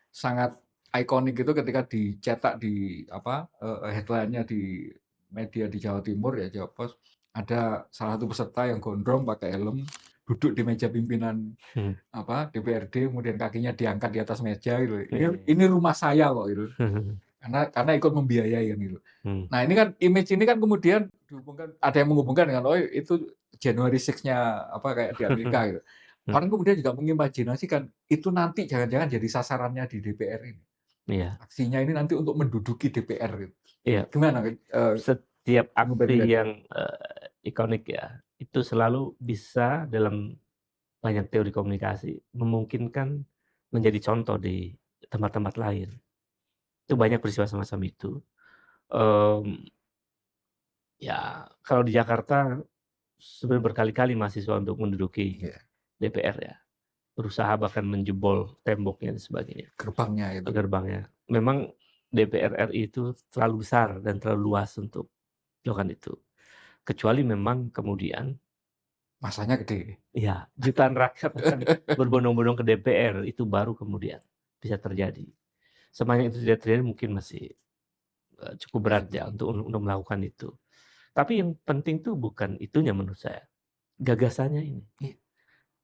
sangat ikonik itu ketika dicetak di apa, headline-nya di media di Jawa Timur ya, Jawa Pos, ada salah satu peserta yang gondrong pakai helm, duduk di meja pimpinan Mhm. apa, DPRD, kemudian kakinya diangkat di atas meja gitu. Iya. Ini rumah saya kok gitu. Karena ikut membiayai kan gitu. Mhm. Nah, ini kan image ini kan kemudian dihubungkan, ada yang menghubungkan dengan, "Oh, itu January 6-nya apa, kayak di Amerika," gitu. Mhm. Orang kemudian juga mengimajinasikan, itu nanti jangan-jangan jadi sasarannya di DPR ini. Iya. Aksinya ini nanti untuk menduduki DPR gitu. Iya. Gimana, Setiap Bung Ubed aksi melihatnya? yang, ikonik ya, itu selalu bisa dalam banyak teori komunikasi memungkinkan menjadi contoh di tempat-tempat lain. Itu banyak peristiwa semacam itu. Mmm, ya kalau di Jakarta sebenarnya berkali-kali mahasiswa untuk menduduki Iya, DPR ya, berusaha bahkan menjebol temboknya dan sebagainya, gerbangnya itu. gerbangnya. Memang DPR RI itu terlalu besar dan terlalu luas untuk melakukan itu. Kecuali memang kemudian Masanya gede. ya jutaan rakyat akan berbondong-bondong ke DPR, itu baru kemudian bisa terjadi. Sepanjang itu tidak terjadi mungkin masih, cukup berat Masih ya belum. untuk melakukan itu. Tapi yang penting tuh bukan itunya menurut saya, gagasannya ini. Iya,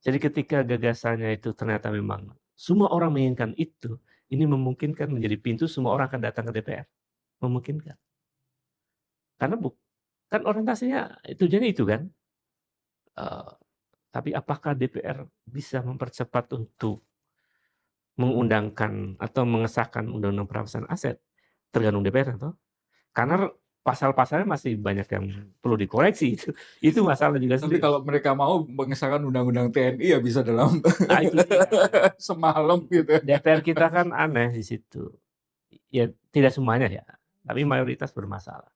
Jadi ketika gagasannya itu ternyata memang semua orang menginginkan itu, ini memungkinkan menjadi pintu semua orang akan datang ke DPR, memungkinkan. Karena kan orientasinya tujuannya itu kan, eee, tapi apakah DPR bisa mempercepat untuk mengundangkan atau mengesahkan undang-undang perampasan aset? Tergantung DPR toh. Karena pasal-pasalnya masih banyak yang perlu dikoreksi itu. Itu masalah juga tapi sendiri. kalau mereka mau mengesahkan undang-undang TNI ya bisa dalam Nah itu dia. semalam gitu. DPR kita kan aneh di situ. Ya tidak semuanya ya, tapi mayoritas bermasalah.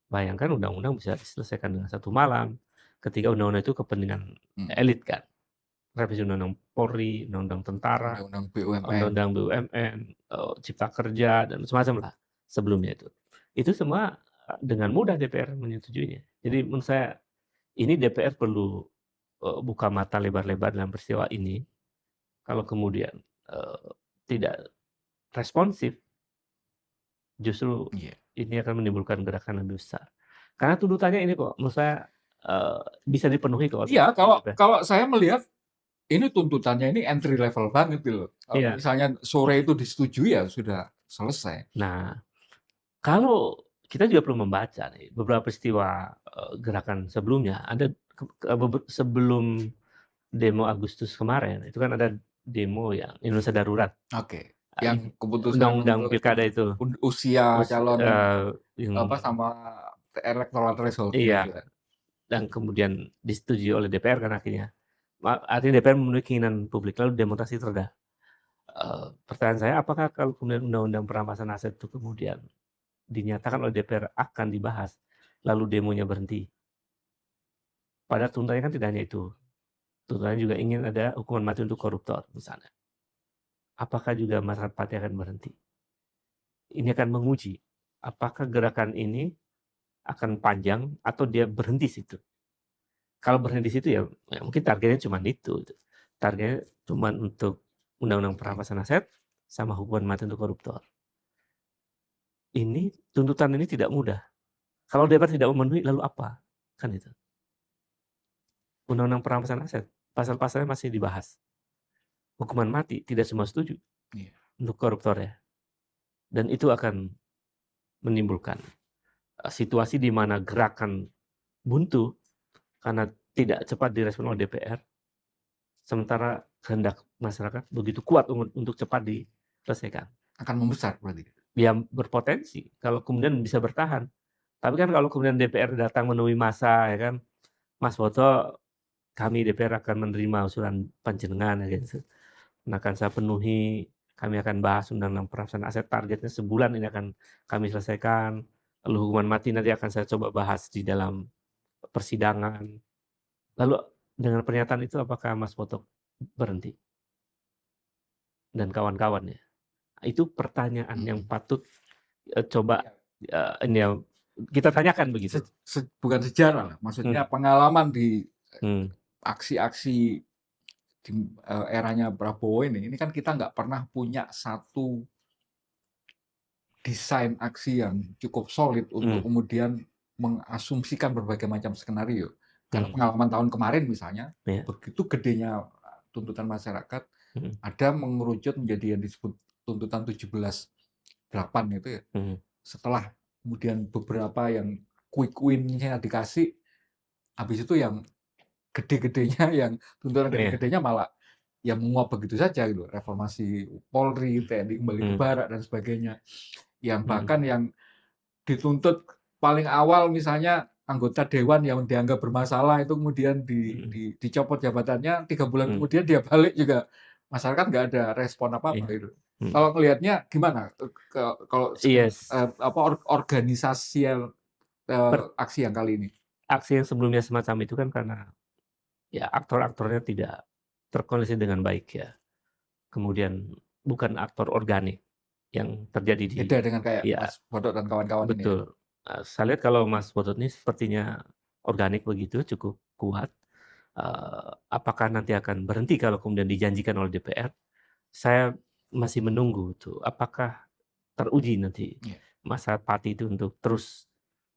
Bayangkan undang-undang bisa diselesaikan dengan satu malam, ketika undang-undang itu kepentingan Mhm, elit kan. Revisi undang-undang Polri, undang-undang tentara, undang-undang BUMN. undang-undang BUMN, Cipta Kerja dan macam-macam lah sebelumnya itu. Itu semua, dengan mudah DPR menyetujuinya. Jadi menurut saya ini DPR perlu, buka mata lebar-lebar dalam peristiwa ini. Kalau kemudian, tidak responsif, justru Iya. ini akan menimbulkan gerakan lebih besar. Karena tuntutannya ini kok menurut saya, bisa dipenuhi kok oleh Iya, kalau DPR. kalau saya melihat ini tuntutannya ini entry level banget gitu loh. Kalau Iya. misalnya sore itu disetujui ya sudah selesai. Nah, kalau kita juga perlu membaca nih beberapa peristiwa, gerakan sebelumnya. Ada sebelum demo Agustus kemarin, itu kan ada demo yang Indonesia Darurat, Oke. ini Yang keputusan undang-undang untuk pilkada itu, usia calon yang sama electoral threshold-nya iya, itu ya. dan kemudian disetujui oleh DPR kan akhirnya. Artinya DPR memenuhi keinginan publik, lalu demonstrasi terdah. Pertanyaan saya, apakah kalau kemudian undang-undang perampasan aset itu kemudian dinyatakan oleh DPR akan dibahas, lalu demonya berhenti? Padahal tuntutannya kan tidak hanya itu, tuntutannya juga ingin ada hukuman mati untuk koruptor misalnya. Apakah juga masyarakat partai akan berhenti? Ini akan menguji, apakah gerakan ini akan panjang atau dia berhenti situ. Kalau berhenti situ ya mungkin targetnya cuma itu, targetnya cuma untuk undang-undang Oke. perampasan aset sama hukuman mati untuk koruptor. Ini tuntutan ini tidak mudah. Kalau DPR tidak memenuhi lalu apa? Kan itu. Undang-undang perampasan aset, pasal-pasalnya masih dibahas. Hukuman mati tidak semua setuju Iya. untuk koruptor ya. Dan itu akan menimbulkan, situasi di mana gerakan buntu karena tidak cepat direspon oleh DPR, sementara kehendak masyarakat begitu kuat untuk cepat diselesaikan. Akan membesar berarti. Ya berpotensi kalau kemudian bisa bertahan. Tapi kan kalau kemudian DPR datang menemui massa ya kan, "Mas Woto, kami DPR akan menerima usulan panjenengan," ya gitu. "Dan akan saya penuhi, kami akan bahas undang-undang perampasan aset, targetnya sebulan ini akan kami selesaikan. Lalu hukuman mati nanti akan saya coba bahas di dalam persidangan." Lalu dengan pernyataan itu apakah Mas Woto berhenti dan kawan-kawannya? Itu pertanyaan yang Mhm. patut, coba, Ya. ini ya kita tanyakan begitu. Bukan sejarah lah, Mmm, maksudnya pengalaman di mmm, aksi-aksi di eranya Prabowo ini kan kita nggak pernah punya satu desain aksi yang cukup solid untuk mmm, kemudian mengasumsikan berbagai macam skenario. Karena mmm, pengalaman tahun kemarin misalnya, iya, begitu gedenya tuntutan masyarakat, mhm, ada mengerucut menjadi yang disebut tuntutan 17/8 itu ya. mhm, Setelah kemudian beberapa yang quick win-nya dikasih, habis itu yang gede-gedenya, yang tuntutan iya, gede-gedenya malah ya menguap begitu saja gitu. Reformasi Polri, TNI kembali ke mmm, barak dan sebagainya. Yang mhm, bahkan yang dituntut paling awal misalnya anggota dewan yang dianggap bermasalah itu kemudian mhm, dicopot jabatannya, 3 bulan mmm, kemudian dia balik juga masyarakat nggak ada respon apa-apa Iya. gitu. Mhm. Kalau ngelihatnya gimana? Kalau Iya, apa, organisasial, per aksi yang kali ini? aksi yang sebelumnya semacam itu kan karena ya aktor-aktornya tidak terkoneksi dengan baik ya. Kemudian bukan aktor organik yang terjadi di Beda dengan kayak ya Mas Bodok dan kawan-kawan ini ya? betul. Saya lihat kalau Mas Putut ini sepertinya organik begitu, cukup kuat. Apakah nanti akan berhenti kalau kemudian dijanjikan oleh DPR? Saya masih menunggu tuh, apakah teruji nanti Iya. Mas Pati itu untuk terus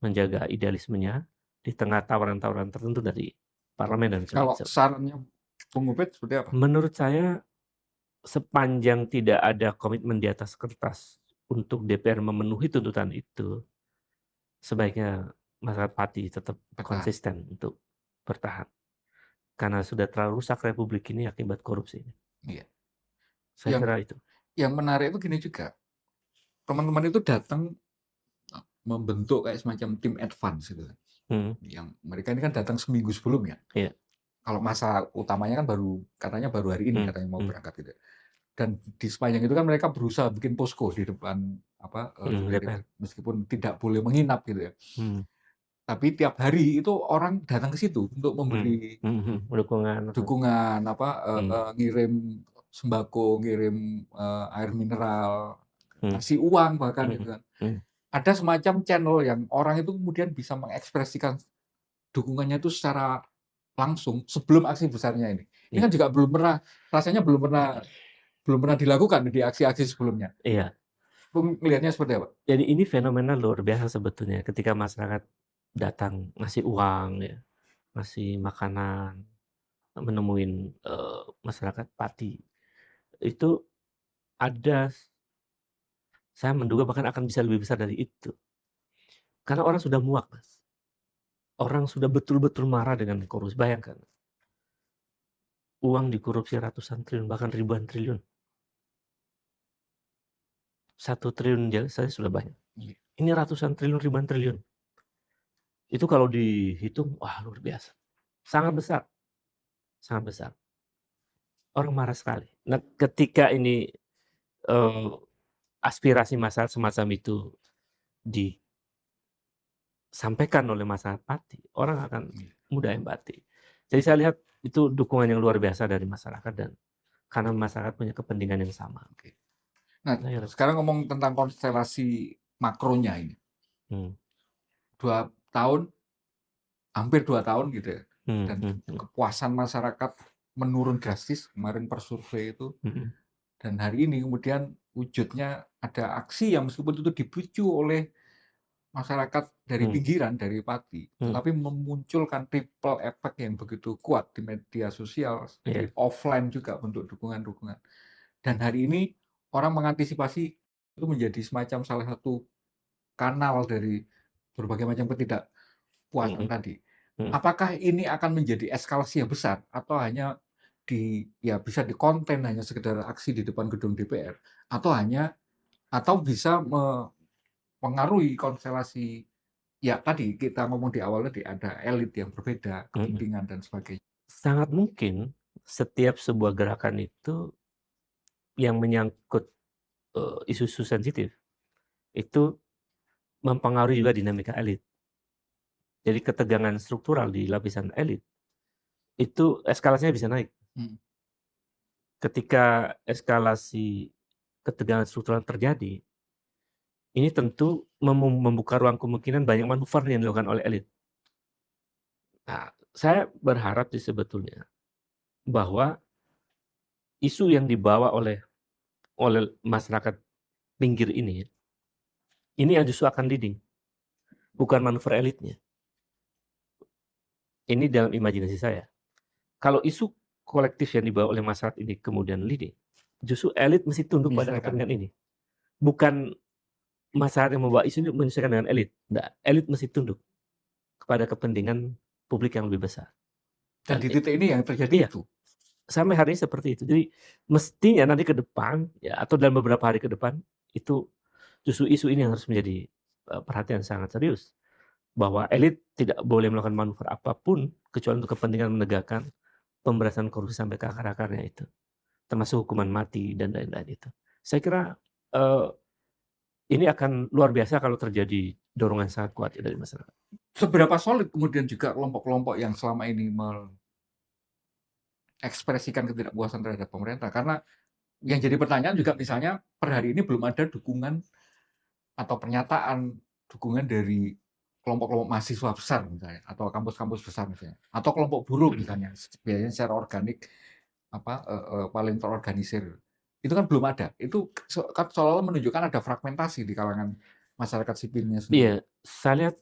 menjaga idealismenya di tengah tawaran-tawaran tertentu dari parlemen dan Kalau macam-macam. sarannya Bung Ubed seperti apa? Menurut saya sepanjang tidak ada komitmen di atas kertas untuk DPR memenuhi tuntutan itu, sebaiknya Mas Pati tetap Bertahan. konsisten untuk bertahan. Karena sudah terlalu rusak republik ini akibat korupsi. Iya. Saya Yang kira itu. yang menarik itu gini juga, teman-teman itu datang, membentuk kayak semacam tim advance gitu kan. Mhm, Yang mereka ini kan datang seminggu sebelumnya. iya, Kalau masa utamanya kan katanya baru hari ini mhm katanya mau mhm berangkat gitu. Dan di sepanjang itu kan mereka berusaha bikin posko di depan apa, DPR itu, DPR, meskipun tidak boleh menginap gitu ya. mhm Tapi tiap hari itu orang datang ke situ untuk memberi dukungan atau dukungan, apa, mhm ngirim sembako, ngirim, air mineral, mhm ngasih uang bahkan mhm gitu kan. mhm, Ada semacam channel yang orang itu kemudian bisa mengekspresikan dukungannya itu secara langsung sebelum aksi besarnya ini. Ini iya kan juga rasanya belum pernah dilakukan di aksi-aksi sebelumnya. iya. Bung ngelihatnya seperti apa? Jadi ini fenomena luar biasa sebetulnya ketika masyarakat datang ngasih uang ya, ngasih makanan, menemuin, masyarakat Pati. Itu ada saya menduga bahkan akan bisa lebih besar dari itu. Karena orang sudah muak, Mas. Orang sudah betul-betul marah dengan korupsi. Bayangkan, uang dikorupsi ratusan triliun, bahkan ribuan triliun. 1 triliun saja sudah banyak. Iya. Ini ratusan triliun, ribuan triliun. Itu kalau dihitung, wah luar biasa. Sangat besar, sangat besar. Orang marah sekali. Nah, ketika ini, eee, aspirasi masyarakat semacam itu disampaikan oleh masyarakat Pati, orang akan Iya. mudah empati. Jadi saya lihat itu dukungan yang luar biasa dari masyarakat dan karena masyarakat punya kepentingan yang sama. Oke. Nah, Saya kira sekarang ngomong tentang konstelasi makronya ini. mhm, 2 tahun, hampir 2 tahun gitu ya, mhm dan mhm mhm kepuasan masyarakat menurun drastis kemarin per survei itu, mhm dan hari ini kemudian wujudnya ada aksi yang meskipun itu dipicu oleh masyarakat dari mhm pinggiran, dari Pati, mhm, tetapi memunculkan ripple effect yang begitu kuat di media sosial, di iya, offline juga bentuk dukungan-dukungan. Dan hari ini orang mengantisipasi itu menjadi semacam salah satu kanal dari berbagai macam ketidakpuasan mhm tadi. mhm Apakah ini akan menjadi eskalasi yang besar atau hanya ya bisa dikonten hanya sekedar aksi di depan gedung DPR atau bisa mempengaruhi konstelasi ya tadi kita ngomong di awal tadi ada elit yang berbeda, mhm. kepentingan dan sebagainya. Sangat mungkin setiap sebuah gerakan itu yang menyangkut, isu-isu sensitif, itu mempengaruhi juga dinamika elit. Jadi ketegangan struktural di lapisan elit, itu eskalasinya bisa naik. Mhm. Ketika eskalasi ketegangan struktural terjadi, ini tentu membuka ruang kemungkinan banyak manuver yang dilakukan oleh elit. Nah, saya berharap sih sebetulnya bahwa isu yang dibawa oleh masyarakat pinggir ini yang justru akan leading, bukan manuver elitnya. Ini dalam imajinasi saya. Kalau isu kolektif yang dibawa oleh masyarakat ini kemudian leading, justru elit mesti tunduk pada Menyesuaikan. kepentingan ini. Bukan masyarakat yang membawa isu ini menyesuaikan dengan elit, enggak, elit mesti tunduk kepada kepentingan publik yang lebih besar. Dan Dan di titik ini yang terjadi iya, itu. sampai hari ini seperti itu. Jadi mestinya nanti ke depan ya atau dalam beberapa hari ke depan, itu justru isu ini yang harus menjadi, perhatian sangat serius. Bahwa elit tidak boleh melakukan manuver apapun kecuali untuk kepentingan menegakkan pemberantasan korupsi sampai ke akar-akarnya itu. termasuk hukuman mati dan lain-lain itu. Saya kira, eee, ini akan luar biasa kalau terjadi dorongan sangat kuat ya dari masyarakat. Seberapa solid kemudian juga kelompok-kelompok yang selama ini mengekspresikan ketidakpuasan terhadap pemerintah? Karena yang jadi pertanyaan juga misalnya per hari ini belum ada dukungan atau pernyataan dukungan dari kelompok-kelompok mahasiswa besar misalnya, atau kampus-kampus besar misalnya, atau kelompok buruh misalnya, biasanya secara organik paling terorganisir. Itu kan belum ada. Itu kan seolah-olah menunjukkan ada fragmentasi di kalangan masyarakat sipilnya sendiri. Iya, saya lihat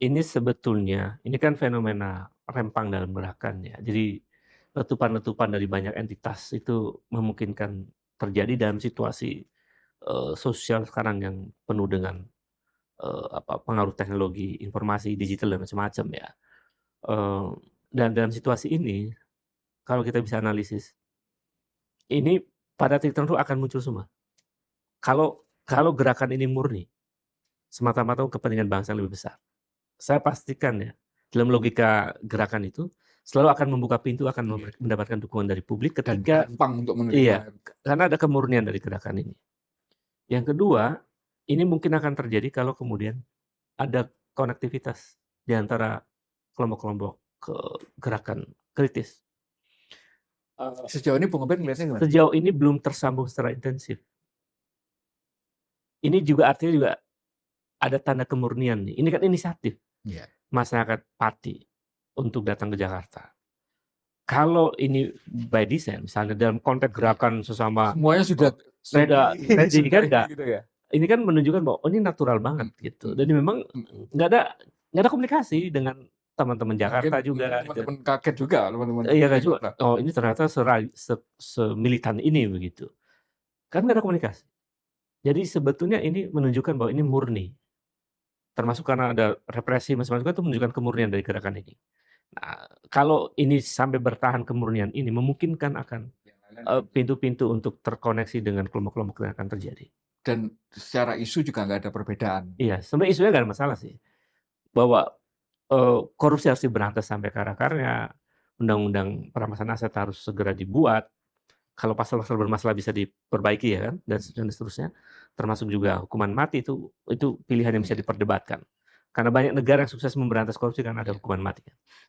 ini sebetulnya, ini kan fenomena rempang dalam gerakan ya. Jadi letupan-letupan dari banyak entitas itu memungkinkan terjadi dalam situasi, sosial sekarang yang penuh dengan, pengaruh teknologi informasi digital dan macam-macam ya. Eee, dan dalam situasi ini, kalau kita bisa analisis, ini pada titik tertentu akan muncul semua. Kalau gerakan ini murni, semata-mata untuk kepentingan bangsa yang lebih besar, saya pastikan ya, dalam logika gerakan itu, selalu akan membuka pintu akan mendapatkan dukungan dari publik Dan ketika gampang untuk iya, menerima. karena ada kemurnian dari gerakan ini. Yang kedua, ini mungkin akan terjadi kalau kemudian ada konektivitas di antara kelompok-kelompok gerakan kritis. Sejauh ini Bung Obed melihatnya gimana? Sejauh ini belum tersambung secara intensif. Ini juga artinya juga ada tanda kemurnian nih. Ini kan inisiatif Iya. masyarakat Pati untuk datang ke Jakarta. Kalau ini by design, misalnya dalam konteks gerakan sesama Semuanya sudah ready kan enggak. gitu ya. Ini kan menunjukkan bahwa oh ini natural banget gitu. Dan memang nggak ada komunikasi dengan teman-teman Jakarta juga. Teman-teman kaget juga, teman-teman. Iya kaget juga. Oh ini ternyata semilitan ini begitu. Kan nggak ada komunikasi. Jadi sebetulnya ini menunjukkan bahwa ini murni. Termasuk karena ada represi macam-macam itu menunjukkan kemurnian dari gerakan ini. Nah, kalau ini sampai bertahan kemurnian ini memungkinkan akan pintu-pintu untuk terkoneksi dengan kelompok-kelompok yang akan terjadi. Dan secara isu juga nggak ada perbedaan. Iya, sebenarnya isunya nggak ada masalah sih. Bahwa korupsi harus diberantas sampai akar-akarnya, undang-undang perampasan aset harus segera dibuat, kalau pasal-pasal bermasalah bisa diperbaiki ya kan, dan seterusnya, termasuk juga hukuman mati itu pilihan yang bisa diperdebatkan. Karena banyak negara yang sukses memberantas korupsi karena ada hukuman mati.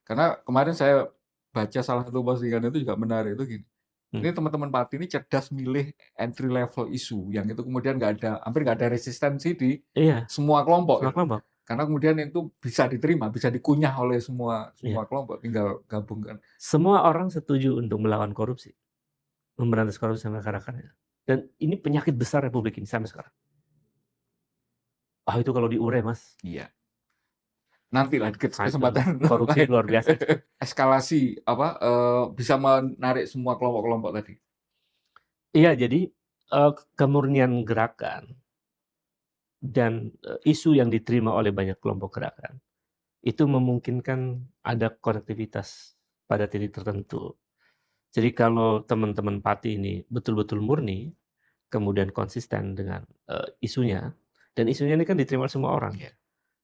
Karena kemarin saya baca salah satu postingan itu juga menarik itu gini. Ini teman-teman Pati ini cerdas milih entry level isu yang itu kemudian hampir nggak ada resistensi di semua kelompok. Karena kemudian itu bisa diterima, bisa dikunyah oleh semua kelompok, tinggal gabungkan. Semua orang setuju untuk melawan korupsi, memberantas korupsi sampai akar-akarnya. Dan ini penyakit besar Republik ini sampai sekarang. Itu kalau diurai Mas. Iya. Nanti lah kesempatan korupsi luar biasa. Eskalasi bisa menarik semua kelompok-kelompok tadi. Iya, jadi kemurnian gerakan dan isu yang diterima oleh banyak kelompok gerakan itu memungkinkan ada konektivitas pada titik tertentu. Jadi kalau teman-teman Pati ini betul-betul murni, kemudian konsisten dengan isunya, dan isunya ini kan diterima oleh semua orang.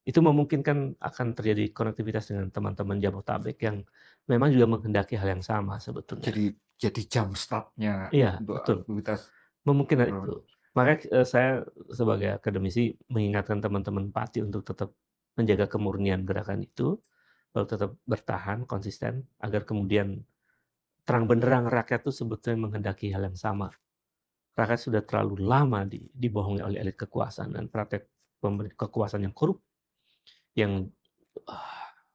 Itu memungkinkan akan terjadi konektivitas dengan teman-teman Jabodetabek yang memang juga menghendaki hal yang sama sebetulnya. Jadi jam startnya untuk aktivitas. Memungkinkan itu. Makanya saya sebagai akademisi mengingatkan teman-teman Pati untuk tetap menjaga kemurnian gerakan itu, lalu tetap bertahan, konsisten, agar kemudian terang benderang rakyat itu sebetulnya menghendaki hal yang sama. Rakyat sudah terlalu lama dibohongi oleh elit kekuasaan dan praktek kekuasaan yang korup, yang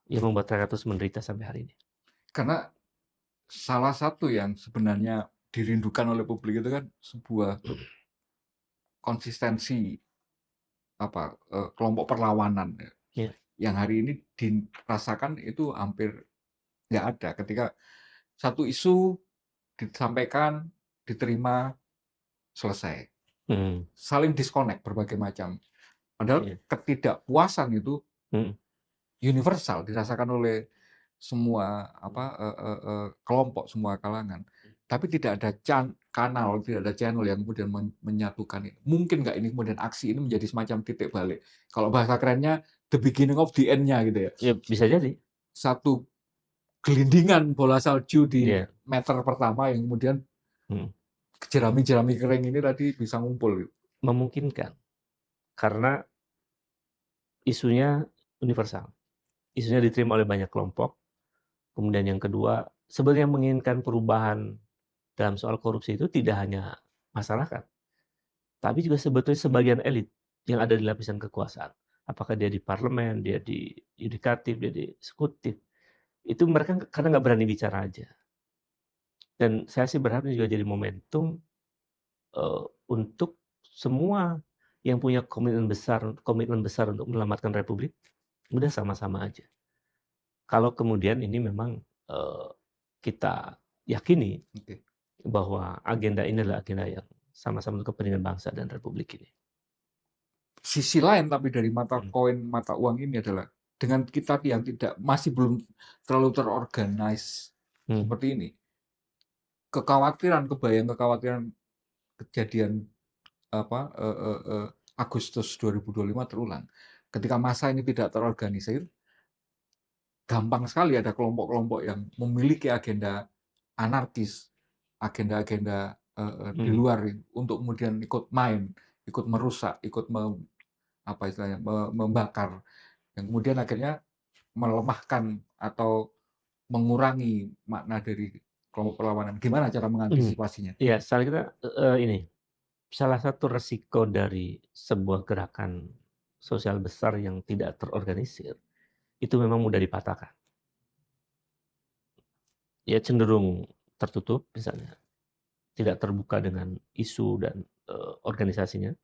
membuat rakyat terus menderita sampai hari ini. Karena salah satu yang sebenarnya dirindukan oleh publik itu kan sebuah konsistensi kelompok perlawanan yang hari ini dirasakan itu hampir nggak ada ketika satu isu disampaikan, diterima, selesai. Saling disconnect berbagai macam. Padahal ketidakpuasan itu universal dirasakan oleh semua kelompok, semua kalangan. Tapi tidak ada kanal, tidak ada channel yang kemudian menyatukan ini. Mungkin nggak ini kemudian aksi ini menjadi semacam titik balik. Kalau bahasa kerennya the beginning of the end-nya gitu ya. Ya bisa jadi. Satu gelindingan bola salju di meter pertama yang kemudian jerami-jerami kering ini tadi bisa ngumpul gitu. Memungkinkan, karena isunya universal, isunya diterima oleh banyak kelompok. Kemudian yang kedua, sebenarnya menginginkan perubahan dalam soal korupsi itu tidak hanya masyarakat, tapi juga sebetulnya sebagian elit yang ada di lapisan kekuasaan. Apakah dia di parlemen, dia di yudikatif, dia di eksekutif, itu mereka karena nggak berani bicara aja. Dan saya sih berharap ini juga jadi momentum untuk semua yang punya komitmen besar untuk menyelamatkan republik, udah sama-sama aja. Kalau kemudian ini memang kita yakini Oke. bahwa agenda ini adalah agenda yang sama-sama untuk kepentingan bangsa dan republik ini. Sisi lain tapi dari mata Hmm. koin, mata uang ini adalah dengan kita yang masih belum terlalu terorganize Hmm. seperti ini, kekhawatiran kejadian apa Agustus 2025 terulang. Ketika masa ini tidak terorganisir, gampang sekali ada kelompok-kelompok yang memiliki agenda anarkis, agenda-agenda di Hmm. luar untuk kemudian ikut main, ikut merusak, ikut apa istilahnya membakar, yang kemudian akhirnya melemahkan atau mengurangi makna dari kelompok perlawanan. Gimana cara Hmm. mengantisipasinya? Ya, saya kira ini salah satu resiko dari sebuah gerakan sosial besar yang tidak terorganisir itu memang mudah dipatahkan. Ya cenderung tertutup misalnya, tidak terbuka dengan isu dan organisasinya.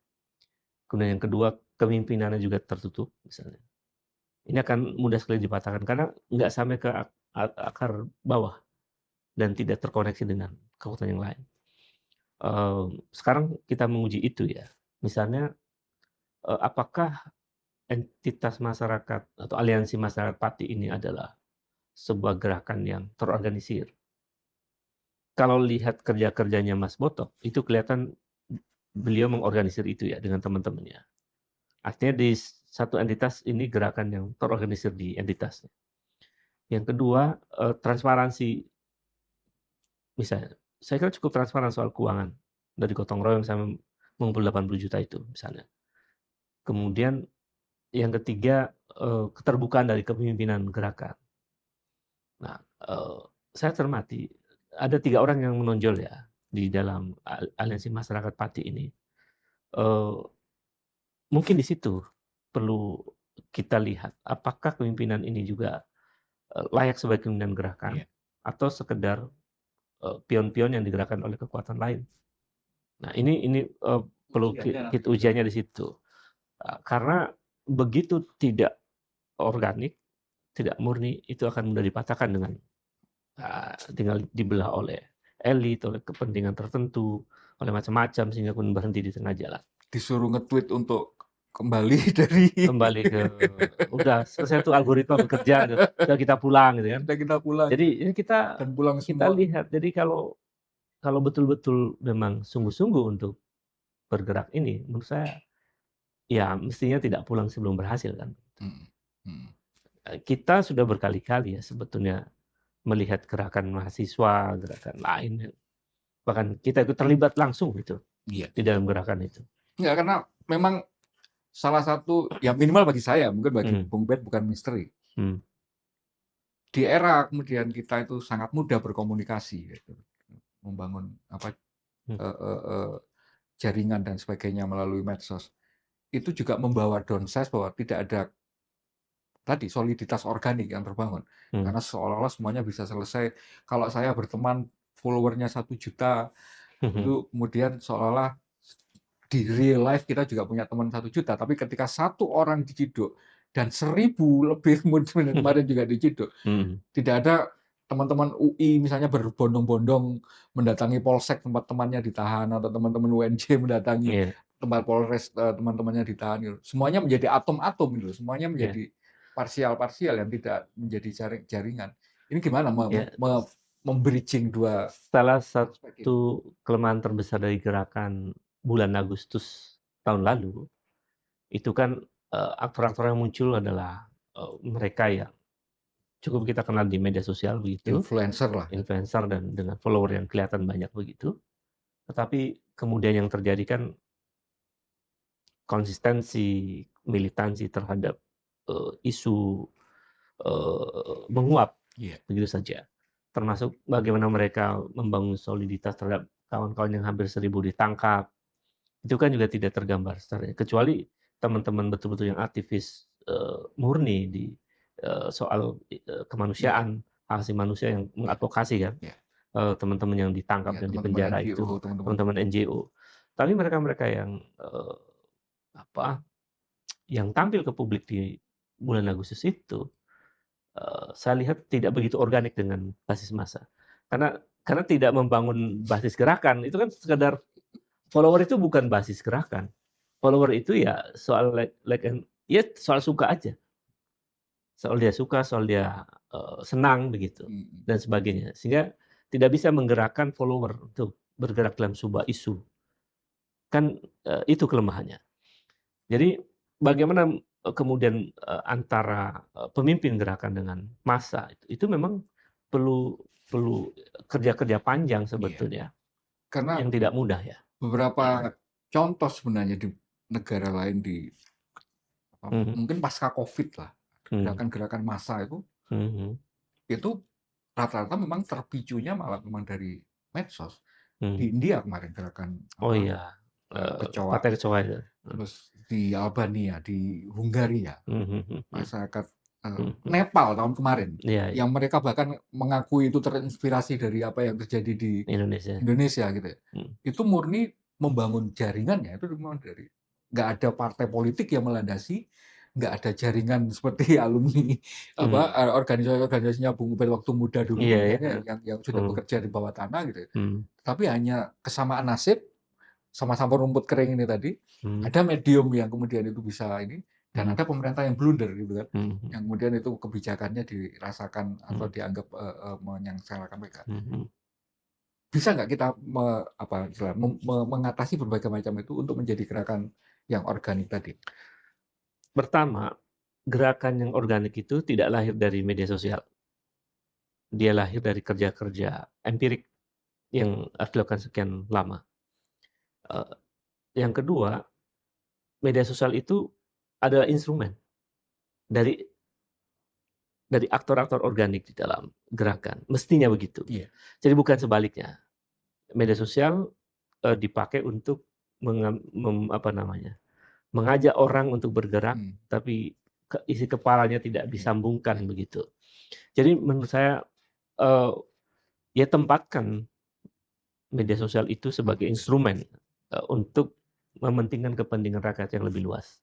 Kemudian yang kedua, kepemimpinannya juga tertutup misalnya. Ini akan mudah sekali dipatahkan karena nggak sampai ke akar bawah dan tidak terkoneksi dengan kekuatan yang lain. Sekarang kita menguji itu ya. Misalnya, apakah entitas masyarakat atau aliansi masyarakat Pati ini adalah sebuah gerakan yang terorganisir? Kalau lihat kerja-kerjanya Mas Botok, itu kelihatan beliau mengorganisir itu ya dengan teman-temannya. Artinya di satu entitas ini gerakan yang terorganisir di entitasnya. Yang kedua, transparansi. Misalnya, saya kira cukup transparan soal keuangan. Dari gotong royong sampai mengumpul 80 juta itu misalnya. Kemudian yang ketiga, keterbukaan dari kepemimpinan gerakan. Nah, saya cermati, ada 3 orang yang menonjol ya, di dalam aliansi masyarakat Pati ini. Mungkin di situ perlu kita lihat, apakah kepemimpinan ini juga, layak sebagai kepemimpinan gerakan, Iya. atau sekedar, pion-pion yang digerakkan oleh kekuatan lain. Nah ini perlu kita ujiannya di situ. Karena begitu tidak organik, tidak murni, itu akan mudah dipatahkan dengan tinggal dibelah oleh elit, oleh kepentingan tertentu, oleh macam-macam sehingga pun berhenti di tengah jalan. Disuruh nge-tweet untuk kembali dari Kembali ke udah selesai tuh algoritma bekerja gitu, udah kita pulang gitu kan. sudah kita pulang Jadi ini kita dan pulang kita semua. lihat, jadi kalau betul-betul memang sungguh-sungguh untuk bergerak ini, menurut saya ya mestinya tidak pulang sebelum berhasil kan. Mhm, mhm. Kita sudah berkali-kali ya sebetulnya melihat gerakan mahasiswa, gerakan lain, bahkan kita ikut terlibat langsung gitu Iya. di dalam gerakan itu. Enggak, karena memang salah satu ya minimal bagi saya, mungkin bagi Hmm. Bung Ben bukan misteri. Hmm. Di era kemudian kita itu sangat mudah berkomunikasi gitu, membangun apa, Hmm. jaringan dan sebagainya melalui medsos. Itu juga membawa downsize bahwa tidak ada tadi soliditas organik yang terbangun. Hmm. Karena seolah-olah semuanya bisa selesai. Kalau saya berteman follower-nya 1 juta, Hmm. itu kemudian seolah-olah di real life kita juga punya teman 1 juta, tapi ketika 1 orang diciduk dan 1.000 lebih kemudian kemarin juga diciduk, Hmm. tidak ada teman-teman UI misalnya berbondong-bondong mendatangi polsek tempat temannya ditahan atau teman-teman UNJ mendatangi Iya, tempat Polres teman-temannya ditahan gitu. Semuanya menjadi atom-atom gitu, semuanya iya, menjadi parsial-parsial yang tidak menjadi jaringan. Ini gimana iya. mem-bridging 2 Salah aspek ini? satu kelemahan terbesar dari gerakan bulan Agustus tahun lalu, itu kan, aktor-aktor yang muncul adalah, mereka yang cukup kita kenal di media sosial begitu, Influencer lah. influencer dan dengan follower yang kelihatan banyak begitu. Tetapi kemudian yang terjadi kan konsistensi, militansi terhadap, isu, menguap Iya. begitu saja. Termasuk bagaimana mereka membangun soliditas terhadap kawan-kawan yang hampir 1.000 ditangkap, itu kan juga tidak tergambar secara kecuali teman-teman betul-betul yang aktivis, murni di, soal, Iya. kemanusiaan, hak asasi manusia yang Iya. mengadvokasi kan, Iya. teman-teman yang ditangkap Iya, dan teman-teman dipenjara NGO, itu, teman-teman. teman-teman NGO. Tapi mereka-mereka yang, apa, yang tampil ke publik di bulan Agustus itu, saya lihat tidak begitu organik dengan basis massa. Karena tidak membangun basis gerakan, itu kan sekedar follower itu bukan basis gerakan. Follower itu ya soal ya soal suka aja. Soal dia suka, soal dia, senang begitu Mhm. dan sebagainya. Sehingga tidak bisa menggerakkan follower untuk bergerak dalam sebuah isu. Kan, itu kelemahannya. Jadi bagaimana, kemudian, antara, pemimpin gerakan dengan massa itu memang perlu perlu kerja-kerja panjang Iya. sebetulnya, Karena yang tidak mudah ya. beberapa contoh sebenarnya di negara lain di Mhm, mungkin pasca Covid lah, mhm, gerakan-gerakan massa mhm, itu rata-rata memang terpicunya malah memang dari medsos. Di mhm. India kemarin gerakan Oh iya, kecoa, partai kecoa itu. terus di Albania, di Hungaria, Mhm, mhm, mhm, masyarakat mhm. Nepal tahun kemarin, Iya, iya, yang mereka bahkan mengakui itu terinspirasi dari apa yang terjadi di Indonesia. Indonesia gitu ya. Mhm, Itu murni membangun jaringannya, itu memang dari nggak ada partai politik yang melandasi, nggak ada jaringan seperti alumni apa, mhm. organisasi-organisasinya Bung Ubed waktu muda dulu Iya, ya, misalnya heeh, yang sudah mhm, bekerja di bawah tanah gitu ya. mhm, Tapi hanya kesamaan nasib, sama-sama rumput kering ini tadi, mhm, ada medium yang kemudian itu bisa ini, dan mhm, ada pemerintah yang blunder gitu kan, mhm, yang kemudian itu kebijakannya dirasakan atau mhm, dianggap, menyengsarakan mereka. mhm. Bisa nggak kita apa istilahnya, mengatasi berbagai macam itu untuk menjadi gerakan yang organik tadi? Pertama, gerakan yang organik itu tidak lahir dari media sosial. Dia lahir dari kerja-kerja empirik yang harus dilakukan sekian lama. Eee, yang kedua, media sosial itu adalah instrumen dari aktor-aktor organik di dalam gerakan, mestinya begitu. Iya. Jadi bukan sebaliknya. Media sosial, dipakai untuk apa namanya, mengajak orang untuk bergerak, Mmm. tapi isi kepalanya tidak Iya. disambungkan Iya. begitu. Jadi menurut saya, eee, ya tempatkan media sosial itu sebagai instrumen, untuk mementingkan kepentingan rakyat yang lebih luas.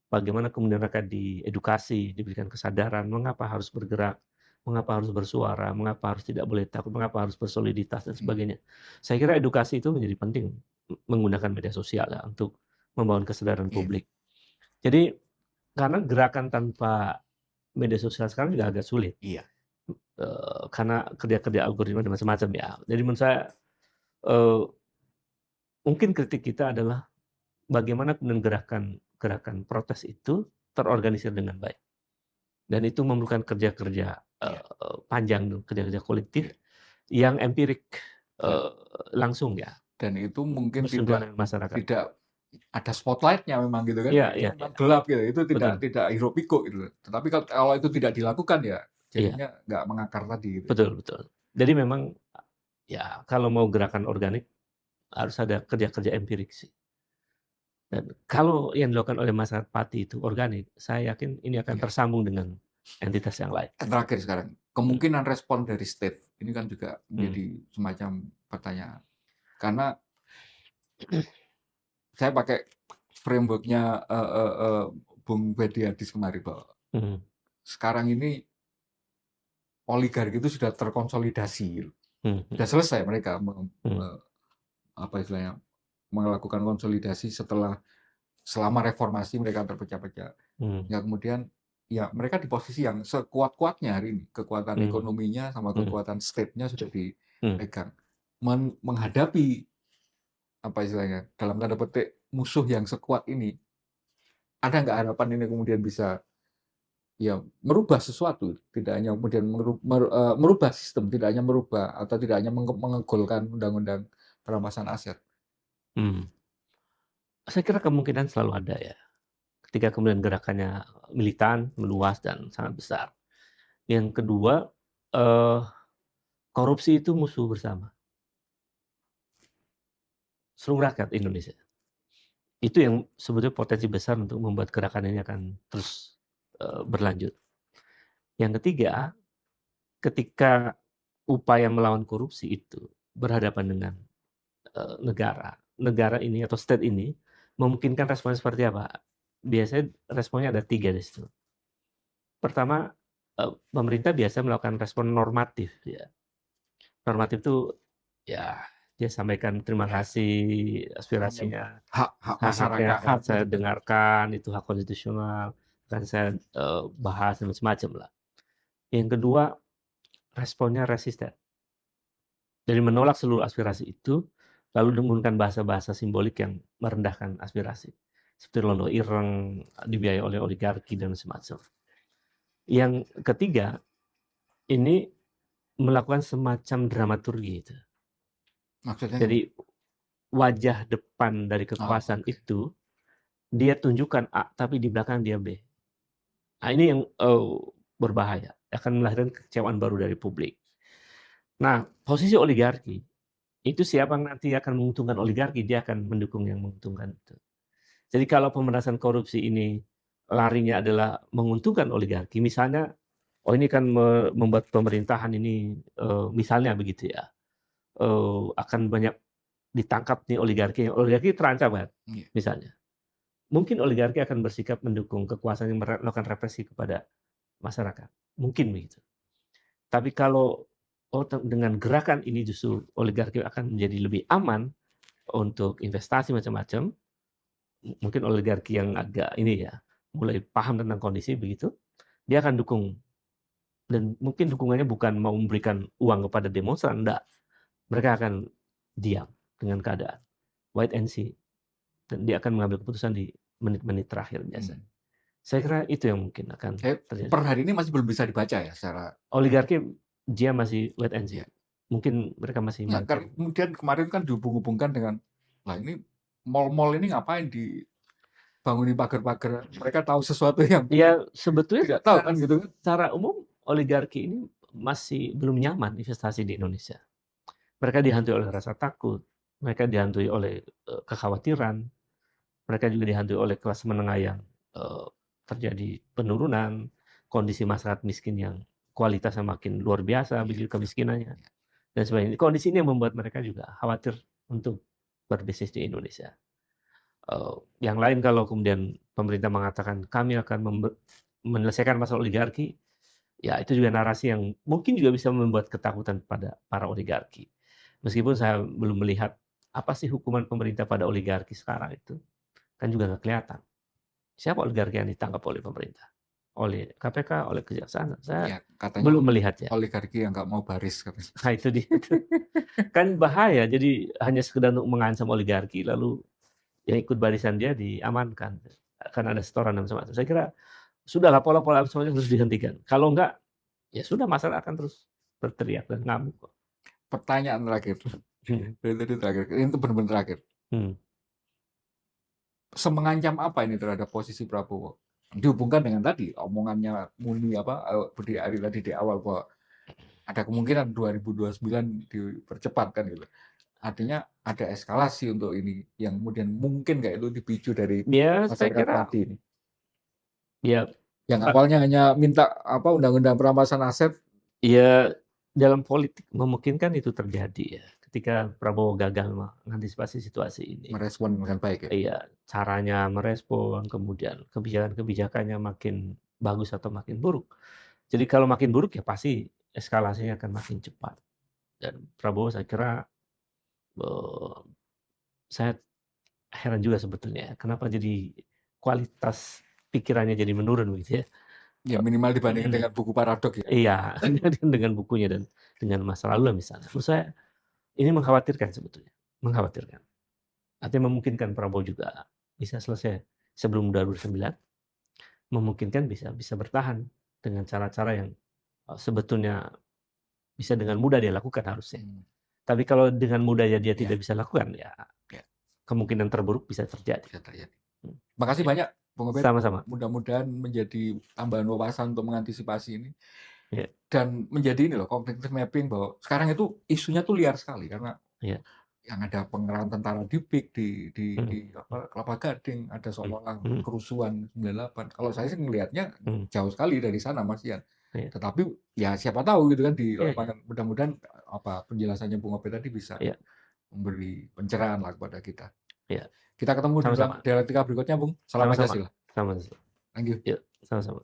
Bagaimana kemudian rakyat diedukasi, diberikan kesadaran mengapa harus bergerak, mengapa harus bersuara, mengapa harus tidak boleh takut, mengapa harus bersoliditas dan Mmm. sebagainya. Saya kira edukasi itu menjadi penting menggunakan media sosial ya untuk membangun kesadaran Iya. publik. Jadi karena gerakan tanpa media sosial sekarang juga agak sulit, Iya. karena kerja-kerja algoritma dan macam-macam ya. Jadi menurut saya, eee, mungkin kritik kita adalah bagaimana kemudian gerakan protes itu terorganisir dengan baik. Dan itu memerlukan kerja-kerja, Iya. panjang, kerja-kerja kolektif Iya. yang empirik, Dan eee, langsung ya, itu mungkin bersentuhan tidak dengan masyarakat. tidak ada spotlight-nya memang gitu kan, Iya, itu iya, memang iya, gelap gitu, itu tidak betul, tidak hiruk pikuk gitu loh. Tetapi kalau itu tidak dilakukan ya iya, jadinya nggak mengakar tadi gitu ya. betul, betul. Jadi memang, ya kalau mau gerakan organik harus ada kerja-kerja empirik sih. Dan kalau yang dilakukan oleh masyarakat Pati itu organik, saya yakin ini akan Iya. tersambung dengan entitas yang lain. Terakhir sekarang, Mhm, kemungkinan respon dari state ini kan juga mhm, menjadi semacam pertanyaan. Karena saya pakai framework-nya, Bung Bediadis kemarin bahwa mhm, sekarang ini oligarki itu sudah terkonsolidasi gitu. Sudah mhm, selesai mereka mhm, apa istilahnya, melakukan konsolidasi selama reformasi mereka terpecah-pecah. mhm, Ya kemudian, ya mereka di posisi yang sekuat-kuatnya hari ini, kekuatan mhm, ekonominya sama mhm, kekuatan state-nya sudah mhm, dipegang. Menghadapi, apa istilahnya, dalam tanda petik, musuh yang sekuat ini, ada nggak harapan ini kemudian bisa, ya merubah sesuatu, tidak hanya kemudian merubah sistem, tidak hanya merubah atau tidak hanya mengegolkan undang-undang perampasan aset? Hmm. Saya kira kemungkinan selalu ada ya. Ketika kemudian gerakannya militan, meluas dan sangat besar. Yang kedua, eh, korupsi itu musuh bersama seluruh rakyat Indonesia. Itu yang sebetulnya potensi besar untuk membuat gerakan ini akan terus berlanjut. Yang ketiga, ketika upaya melawan korupsi itu berhadapan dengan negara ini atau state ini memungkinkan respon seperti apa? Biasanya responnya ada 3 di situ. Pertama, pemerintah biasa melakukan respon normatif ya. Normatif itu ya dia sampaikan terima kasih aspirasinya, Hak-hak hak-haknya, masyarakat. hak saya dengarkan, itu hak konstitusional, dan saya bahas dan macam-macam lah. Yang kedua, responnya resisten. Jadi menolak seluruh aspirasi itu, lalu menggunakan bahasa-bahasa simbolik yang merendahkan aspirasi. Seperti londo ireng, dibiayai oleh oligarki dan semacam. Yang ketiga, ini melakukan semacam dramaturgi itu. Maksudnya Jadi wajah depan dari kekuasaan itu dia tunjukkan A, tapi di belakang dia B. Nah, ini yang berbahaya, akan melahirkan kekecewaan baru dari publik. Nah, posisi oligarki itu siapa yang nanti akan menguntungkan oligarki, dia akan mendukung yang menguntungkan itu. Jadi kalau pemberantasan korupsi ini larinya adalah menguntungkan oligarki, misalnya, oh ini kan membuat pemerintahan ini, misalnya begitu ya, akan banyak ditangkap nih oligarki terancam kan, Iya. misalnya. Mungkin oligarki akan bersikap mendukung kekuasaan yang melakukan represi kepada masyarakat, mungkin begitu. Tapi kalau dengan gerakan ini justru oligarki akan menjadi lebih aman untuk investasi macam-macam, mungkin oligarki yang agak ini ya, mulai paham tentang kondisi begitu, dia akan dukung. Dan mungkin dukungannya bukan mau memberikan uang kepada demonstran, enggak. Mereka akan diam dengan keadaan, wait and see. Dan dia akan mengambil keputusan di menit-menit terakhir biasa. Saya kira itu yang mungkin akan terjadi. Per hari ini masih belum bisa dibaca ya secara Oligarki dia masih wait and see. Iya. Mungkin mereka masih Nah, kan kemudian kemarin kan dihubung-hubungkan dengan, lah ini mal-mal ini ngapain dibangunin pagar-pagar? Mereka tahu sesuatu yang ya sebetulnya tidak tahu kan gitu kan? secara umum oligarki ini masih belum nyaman investasi di Indonesia. Mereka dihantui oleh rasa takut, mereka dihantui oleh kekhawatiran, mereka juga dihantui oleh kelas menengah yang terjadi penurunan, kondisi masyarakat miskin yang kualitasnya makin luar biasa, begitu kemiskinannya, dan sebagainya. Kondisi ini yang membuat mereka juga khawatir untuk berbisnis di Indonesia. Yang lain kalau kemudian pemerintah mengatakan kami akan menyelesaikan masalah oligarki, ya itu juga narasi yang mungkin juga bisa membuat ketakutan pada para oligarki. Meskipun saya belum melihat apa sih hukuman pemerintah pada oligarki sekarang itu, kan juga nggak kelihatan. Siapa oligarki yang ditangkap oleh pemerintah? Oleh KPK, oleh Kejaksaan? Saya Ya, katanya belum melihat ya. oligarki yang nggak mau baris katanya. Nah itu dia. Kan bahaya, jadi hanya sekedar untuk mengancam oligarki, lalu yang ikut barisan dia diamankan. Karena ada setoran dan semacam. Saya kira sudahlah pola-pola semuanya harus dihentikan. Kalau enggak, ya sudah masalah akan terus berteriak dan ngamuk. Pertanyaan terakhir. Dari tadi terakhir. Ini benar-benar terakhir. Semengancam apa ini terhadap posisi Prabowo? Dihubungkan dengan tadi omongannya Muni Budi Ari tadi di awal bahwa ada kemungkinan 2029 dipercepat kan gitu. Artinya ada eskalasi untuk ini yang kemudian mungkin kayak itu dipicu dari Ya, saya masyarakat kira tadi ini. ya, Yang awalnya hanya minta undang-undang perampasan aset. ya dalam politik memungkinkan itu terjadi ya. Ketika Prabowo gagal mengantisipasi situasi ini. Merespon dengan baik ya. Iya, caranya merespon, kemudian kebijakan-kebijakannya makin bagus atau makin buruk. Jadi kalau makin buruk ya pasti eskalasinya akan makin cepat. Dan Prabowo saya kira saya heran juga sebetulnya kenapa jadi kualitas pikirannya jadi menurun begitu ya. Ya minimal dibandingkan dengan buku Paradok ya. Iya, dengan bukunya dan dengan masa lalu misalnya. Menurut saya ini mengkhawatirkan sebetulnya, mengkhawatirkan. Artinya memungkinkan Prabowo juga bisa selesai sebelum 2029, memungkinkan bisa bertahan dengan cara-cara yang sebetulnya bisa dengan mudah dia lakukan harusnya. Tapi kalau dengan mudahnya dia Iya, tidak bisa lakukan, ya iya, kemungkinan terburuk bisa terjadi. bisa terjadi. Hmm, Makasih ya, banyak Bung Obed, sama-sama. mudah-mudahan menjadi tambahan wawasan untuk mengantisipasi ini Ya, dan menjadi ini loh cognitive mapping bahwa sekarang itu isunya tuh liar sekali karena ya, yang ada pengerahan tentara di PIK, hmm, di apa, Kelapa Gading, ada hmm, seolah-olah hmm, kerusuhan 98. Kalau saya sih ngelihatnya hmm, jauh sekali dari sana Mas Ian. ya, Tetapi ya siapa tahu gitu kan di ya, ya, lapangan. Mudah-mudahan apa penjelasannya Bung Obed tadi bisa ya, memberi pencerahan lah kepada kita. ya, Kita ketemu di dalam sama-sama, dialektika berikutnya Bung. Salam sama-sama, Pancasila. sama-sama. Thank you. Yuk, sama-sama.